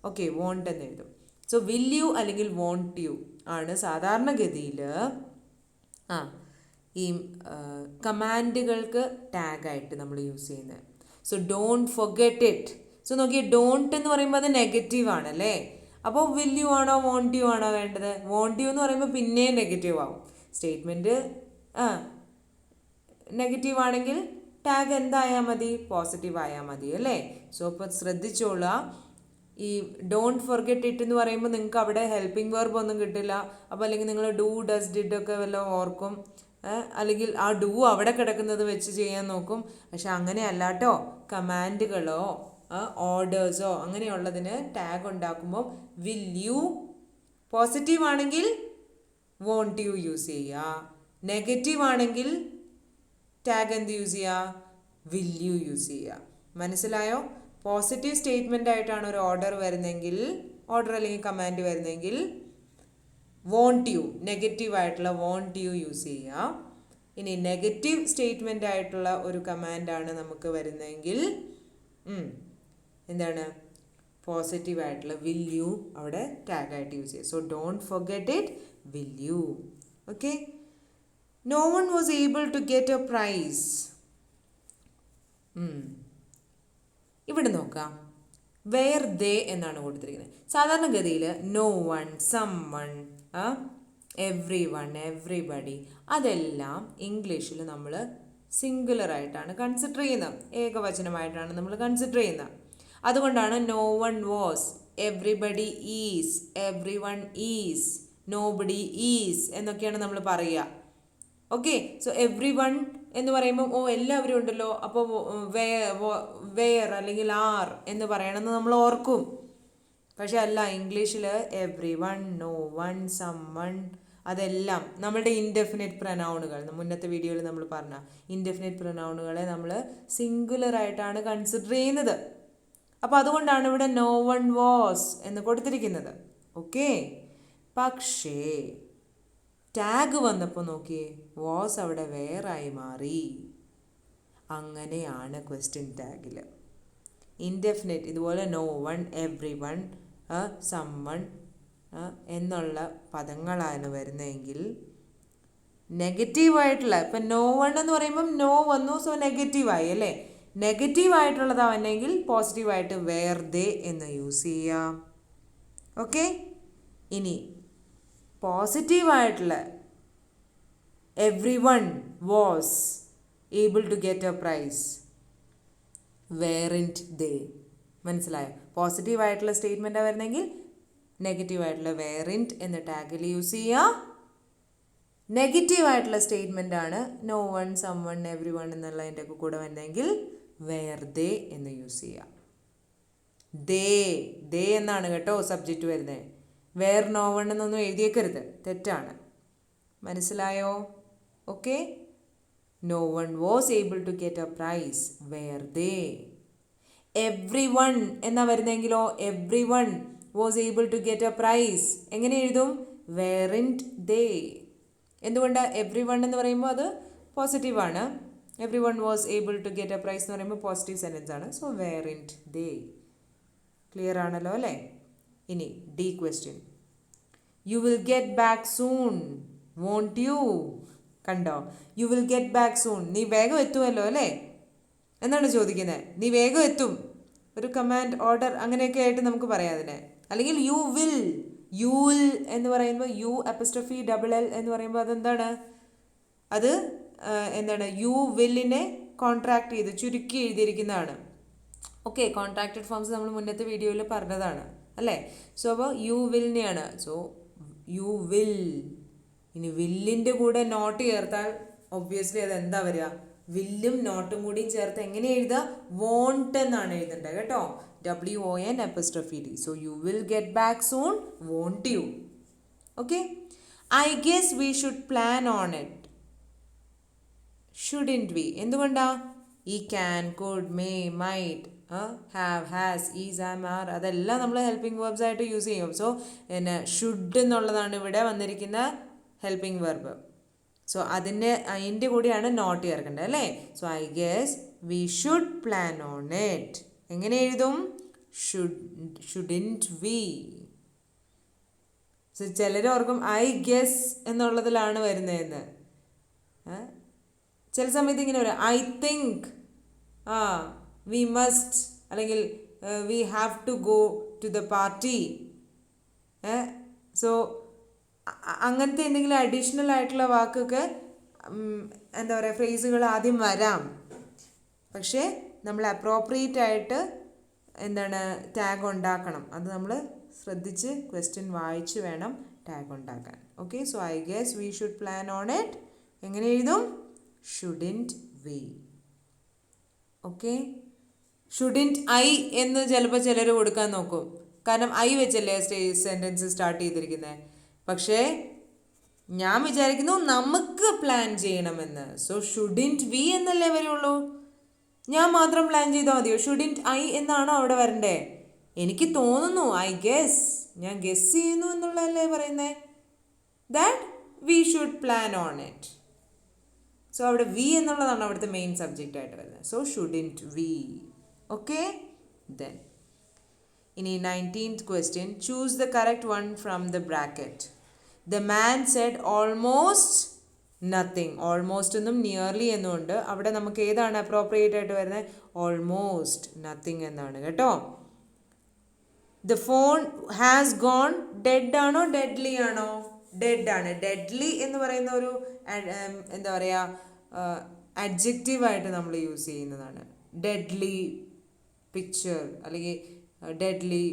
Speaker 1: ഓക്കെ, വോണ്ട് എന്ന് എഴുതും. സോ വിൽ യു അല്ലെങ്കിൽ വോണ്ട് യു ആണ് സാധാരണഗതിയിൽ ഈ കമാൻഡുകൾക്ക് ടാഗായിട്ട് നമ്മൾ യൂസ് ചെയ്യുന്നത്. So don't forget it. So നോക്കിയേ, ഡോണ്ട് എന്ന് പറയുമ്പോൾ അത് നെഗറ്റീവ് ആണല്ലേ? അപ്പോൾ വിൽ യു ആണോ വോണ്ട് യു ആണോ വേണ്ടത്? വോണ്ട് യു എന്ന് പറയുമ്പോൾ പിന്നെയും നെഗറ്റീവ് ആവും. സ്റ്റേറ്റ്മെൻറ്റ് നെഗറ്റീവ് ആണെങ്കിൽ ടാഗ് എന്തായാൽ മതി? പോസിറ്റീവ് ആയാൽ മതി അല്ലേ? സോ ഇപ്പോൾ ശ്രദ്ധിച്ചോളുക, ഈ ഡോണ്ട് ഫൊർഗെറ്റ് ഇറ്റ് എന്ന് പറയുമ്പോൾ നിങ്ങൾക്ക് അവിടെ ഹെൽപ്പിംഗ് വെർബ് ഒന്നും കിട്ടില്ല. അപ്പോൾ അല്ലെങ്കിൽ നിങ്ങൾ ഡു, ഡസ്, ഡിഡ് ഒക്കെ വല്ലതും ഓർക്കും, അല്ലെങ്കിൽ ആ ഡു അവിടെ കിടക്കുന്നത് വെച്ച് ചെയ്യാൻ നോക്കും. പക്ഷെ അങ്ങനെയല്ല കേട്ടോ. കമാൻഡുകളോ ഓർഡേഴ്സോ അങ്ങനെയുള്ളതിന് ടാഗ് ഉണ്ടാക്കുമ്പോൾ വിൽ യു പോസിറ്റീവ് ആണെങ്കിൽ വോണ്ട് യു യൂസ് ചെയ്യുക, നെഗറ്റീവ് ആണെങ്കിൽ ടാഗ് എന്ത് യൂസ് ചെയ്യുക? വിൽ യു യൂസ് ചെയ്യുക. മനസ്സിലായോ? പോസിറ്റീവ് സ്റ്റേറ്റ്മെൻ്റ് ആയിട്ടാണ് ഒരു ഓർഡർ വരുന്നതെങ്കിൽ, ഓർഡർ അല്ലെങ്കിൽ കമാൻഡ് വരുന്നതെങ്കിൽ വോണ്ട് യു, നെഗറ്റീവ് ആയിട്ടുള്ള വോണ്ട് യു യൂസ് ചെയ്യുക. ഇനി നെഗറ്റീവ് സ്റ്റേറ്റ്മെൻ്റ് ആയിട്ടുള്ള ഒരു കമാൻഡാണ് നമുക്ക് വരുന്നതെങ്കിൽ എന്താണ്? പോസിറ്റീവ് ആയിട്ടുള്ള വിൽ യു അവിടെ ടാഗായിട്ട് യൂസ് ചെയ്യുക. So don't forget it, will you. Okay, no one was able to get a prize. ഇവിടെ നോക്കാം, വെയർ ദേ എന്നാണ് കൊടുത്തിരിക്കുന്നത്. സാധാരണഗതിയിൽ no one, someone, everyone, everybody അതെല്ലാം ഇംഗ്ലീഷിൽ നമ്മൾ സിംഗുലറായിട്ടാണ് കൺസിഡർ ചെയ്യുന്നത്, ഏകവചനമായിട്ടാണ് നമ്മൾ കൺസിഡർ ചെയ്യുന്നത്. അതുകൊണ്ടാണ് no one was, everybody is, everyone is, nobody is എന്നൊക്കെയാണ് നമ്മൾ പറയുക. ഓക്കെ, സോ എവ്രി വൺ എന്ന് പറയുമ്പോൾ എല്ലാവരും ഉണ്ടല്ലോ, അപ്പോൾ വെയർ അല്ലെങ്കിൽ ആർ എന്ന് പറയണമെന്ന് നമ്മൾ ഓർക്കും. പക്ഷെ അല്ല, ഇംഗ്ലീഷിൽ everyone, no one, someone അതെല്ലാം നമ്മളുടെ ഇൻഡെഫിനിറ്റ് പ്രനൗണുകൾ, മുന്നത്തെ വീഡിയോയിൽ നമ്മൾ പറഞ്ഞ ഇൻഡെഫിനിറ്റ് പ്രനൗണുകളെ നമ്മൾ സിംഗുലറായിട്ടാണ് കൺസിഡർ ചെയ്യുന്നത്. അപ്പോൾ അതുകൊണ്ടാണ് ഇവിടെ നോ വൺ വാസ് എന്ന് കൊടുത്തിരിക്കുന്നത്. ഓക്കെ, പക്ഷേ ടാഗ് വന്നപ്പോൾ നോക്കിയേ, വാസ് അവിടെ വേറായി മാറി. അങ്ങനെയാണ് ക്വസ്റ്റ്യൻ ടാഗിൽ ഇൻഡെഫിനിറ്റ് ഇതുപോലെ no one, everyone, someone എന്നുള്ള പദങ്ങളാണ് വരുന്നതെങ്കിൽ നെഗറ്റീവായിട്ടുള്ള, ഇപ്പം നോ വൺ എന്ന് പറയുമ്പം നോ വന്നു, സോ നെഗറ്റീവായി അല്ലേ? നെഗറ്റീവായിട്ടുള്ളതാണെങ്കിൽ പോസിറ്റീവായിട്ട് വേർ ദേ എന്ന് യൂസ് ചെയ്യാം. ഓക്കെ, ഇനി പോസിറ്റീവായിട്ടുള്ള everyone was able to get a prize, weren't they. മനസ്സിലായോ? പോസിറ്റീവായിട്ടുള്ള സ്റ്റേറ്റ്മെൻറ്റാണ് വരുന്നതെങ്കിൽ നെഗറ്റീവായിട്ടുള്ള വേറിൻറ്റ് എന്ന ടാഗിൽ യൂസ് ചെയ്യുക. നെഗറ്റീവായിട്ടുള്ള സ്റ്റേറ്റ്മെൻറ്റാണ് no one, someone, everyone എന്നുള്ളതിൻ്റെ ഒക്കെ കൂടെ വരുന്നതെങ്കിൽ വേർ ദേ എന്ന് യൂസ് ചെയ്യുക. ദേ എന്നാണ് കേട്ടോ സബ്ജക്റ്റ് വരുന്നത്. വേർ നോ വൺ എന്നൊന്നും എഴുതിയേക്കരുത്, തെറ്റാണ്. മനസ്സിലായോ? Okay. No one was able to get a prize, were they. Everyone എന്നാ വരുന്നെങ്കിലോ, everyone was able to get a prize എങ്ങനെ എഴുതും? വേറിൻറ്റ് ദേ. എന്തുകൊണ്ട്? എവ്രി വൺ എന്ന് പറയുമ്പോൾ അത് പോസിറ്റീവാണ്. Everyone was able to get a prize എന്ന് പറയുമ്പോൾ പോസിറ്റീവ് സെൻറ്റൻസ് ആണ്. So weren't they. ക്ലിയർ ആണല്ലോ അല്ലേ? ഇനി D question. You will get back soon won't you? കണ്ടോ? You will get back soon, നീ വേഗം എത്തുമല്ലോ അല്ലേ എന്നാണ് ചോദിക്കുന്നത്. നീ വേഗം എത്തും, ഒരു കമാൻഡ് ഓർഡർ അങ്ങനെയൊക്കെ ആയിട്ട് നമുക്ക് പറയാം അതിനെ. അല്ലെങ്കിൽ യു വിൽ എന്ന് പറയുമ്പോൾ യു അപ്പസ്ട്രോഫി ഡബിൾ എൽ എന്ന് പറയുമ്പോൾ അതെന്താണ്? അത് എന്താണ്? യു വില്ലിനെ കോൺട്രാക്ട് ചെയ്ത് ചുരുക്കി എഴുതിയിരിക്കുന്നതാണ്. ഓക്കെ, കോൺട്രാക്റ്റഡ് ഫോംസ് നമ്മൾ മുന്നത്തെ വീഡിയോയിൽ പറഞ്ഞതാണ് അല്ലേ? സോ അപ്പോൾ യു വില്ലിനെയാണ്. So you will. ഇനി വില്ലിൻ്റെ കൂടെ നോട്ട് ചേർത്താൽ ഒബ്വിയസ്ലി അത് എന്താ വരിക? വില്ലും നോട്ടും കൂടിയും ചേർത്ത് എങ്ങനെ എഴുതുക? വോണ്ട് എന്നാണ് എഴുതേണ്ടത് കേട്ടോ. WON'. So you will get back soon won't you. Okay. I guess we should plan on it. Shouldn't we. എന്തുകൊണ്ടാ? ഈ can, could, may, might, have, has, is, am, are അതെല്ലാം നമ്മൾ ഹെൽപ്പിംഗ് വെർബ്സ് ആയിട്ട് യൂസ് ചെയ്യും. സോ പിന്നെ ഷുഡ് എന്നുള്ളതാണ് ഇവിടെ വന്നിരിക്കുന്ന ഹെൽപ്പിംഗ് വെർബ്. സോ അതിൻ്റെ കൂടെയാണ് നോട്ട് ചേർക്കേണ്ടത് അല്ലേ? So I guess we should plan on it. എങ്ങനെ എഴുതും? Shouldn't we. സോ ചിലരോർക്കും ഐ ഗെസ് എന്നുള്ളതിലാണ് വരുന്നതെന്ന്. ചില സമയത്ത് ഇങ്ങനെ വരും, ഐ തിങ്ക്, വി മസ്റ്റ്, അല്ലെങ്കിൽ we have to go to the party. So അങ്ങനത്തെ എന്തെങ്കിലും അഡീഷണൽ ആയിട്ടുള്ള വാക്കൊക്കെ എന്താ പറയുക, ഫ്രേസുകൾ ആദ്യം വരാം. പക്ഷേ നമ്മൾ അപ്രോപ്രിയേറ്റ് ആയിട്ട് എന്താണ് ടാഗ് ഉണ്ടാക്കണം. അത് നമ്മൾ ശ്രദ്ധിച്ച് ക്വസ്റ്റ്യൻ വായിച്ച് വേണം ടാഗ് ഉണ്ടാക്കാൻ. Okay. So I guess we should plan on it. എങ്ങനെ എഴുതും? Shouldn't we. Okay. Shouldn't I എന്ന് ചിലപ്പോൾ ചിലർ കൊടുക്കാൻ നോക്കും. കാരണം ഐ വെച്ചല്ലേ സെൻറ്റൻസ് സ്റ്റാർട്ട് ചെയ്തിരിക്കുന്നത്. പക്ഷേ ഞാൻ വിചാരിക്കുന്നു നമുക്ക് പ്ലാൻ ചെയ്യണമെന്ന്. സോ ഷുഡിൻറ്റ് വി എന്നല്ലേ വരുള്ളൂ. ഞാൻ മാത്രം പ്ലാൻ ചെയ്താൽ മതിയോ? ഷുഡിൻറ്റ് ഐ എന്നാണോ അവിടെ വരണ്ടേ? എനിക്ക് തോന്നുന്നു, ഐ ഗെസ്, ഞാൻ ഗെസ് ചെയ്യുന്നു എന്നുള്ളതല്ലേ പറയുന്നത്. That we should plan on it. So അവിടെ വി എന്നുള്ളതാണ് അവിടുത്തെ മെയിൻ സബ്ജക്റ്റ് ആയിട്ട് വരുന്നത്. So shouldn't we. Okay. Then ഇനി 19th question. Choose the correct one from the bracket. The man said almost nothing. Almost എന്നും നിയർലി എന്നും ഉണ്ട്. അവിടെ നമുക്ക് ഏതാണ് അപ്രോപ്രിയേറ്റ് ആയിട്ട് വരുന്നത്? ഓൾമോസ്റ്റ് നത്തിങ് എന്നാണ് കേട്ടോ. The phone has gone. Dead ആണോ ഡെഡ്ലി ആണോ? ഡെഡ് ആണ്. ഡെഡ്ലി എന്ന് പറയുന്ന ഒരു എന്താ പറയുക അഡ്ജക്റ്റീവായിട്ട് നമ്മൾ യൂസ് ചെയ്യുന്നതാണ്. ഡെഡ്ലി പിക്ചർ അല്ലെങ്കിൽ ഡെഡ്ലി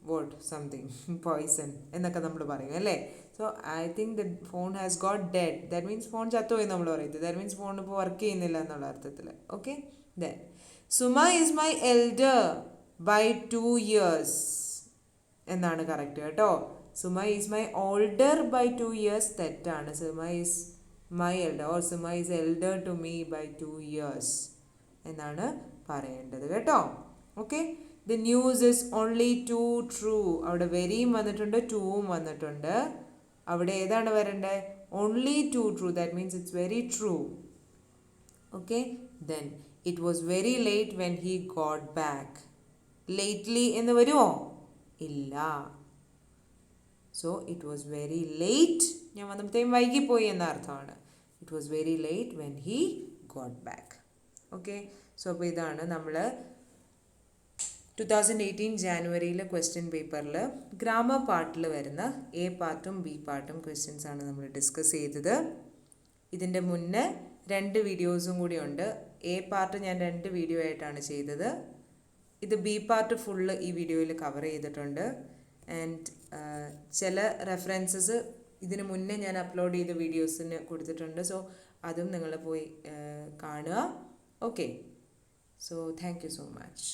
Speaker 1: വോട്ട് സംതിങ് പോയിസൺ എന്നൊക്കെ നമ്മൾ പറയും അല്ലേ? So I think the phone has got dead. That means phone ചത്തുപോയി നമ്മൾ പറയുന്നത്. ദാറ്റ് മീൻസ് ഫോൺ ഇപ്പോൾ വർക്ക് ചെയ്യുന്നില്ല എന്നുള്ള അർത്ഥത്തിൽ. Okay. Then Suma is my elder by 2 years എന്നാണ് കറക്റ്റ് കേട്ടോ. Suma is my older by 2 years തെറ്റാണ്. Suma is my elder or Suma is elder to me by 2 years എന്നാണ് പറയേണ്ടത് കേട്ടോ. Okay. The news is only too true. അവിടെ വെരിയും വന്നിട്ടുണ്ട്, ടൂവും വന്നിട്ടുണ്ട്. അവിടെ ഏതാണ് വരേണ്ടത്? Only too true. That means it's very true. Okay. Then it was very late when he got back. Lately എന്ന് വരുമോ? ഇല്ല. So it was very late, ഞാൻ വന്നപ്പോഴത്തേക്കും വൈകിപ്പോയി എന്ന അർത്ഥമാണ്. It was very late when he got back. Okay. So അപ്പോൾ ഇതാണ് നമ്മൾ 2018 ജാനുവരിയിലെ ക്വസ്റ്റ്യൻ പേപ്പറിൽ ഗ്രാമർ പാർട്ടിൽ വരുന്ന എ പാർട്ടും ബി പാർട്ടും ക്വസ്റ്റ്യൻസ് ആണ് നമ്മൾ ഡിസ്കസ് ചെയ്തത്. ഇതിൻ്റെ മുന്നേ 2 വീഡിയോസും കൂടി ഉണ്ട്. എ പാർട്ട് ഞാൻ 2 വീഡിയോ ആയിട്ടാണ് ചെയ്തത്. ഇത് ബി പാർട്ട് ഫുള്ള് ഈ വീഡിയോയിൽ കവർ ചെയ്തിട്ടുണ്ട്. ആൻഡ് ചില റെഫറൻസസ് ഇതിന് മുന്നേ ഞാൻ അപ്ലോഡ് ചെയ്ത വീഡിയോസിന് കൊടുത്തിട്ടുണ്ട്. സോ അതും നിങ്ങൾ പോയി കാണുക. Okay. So thank you so much.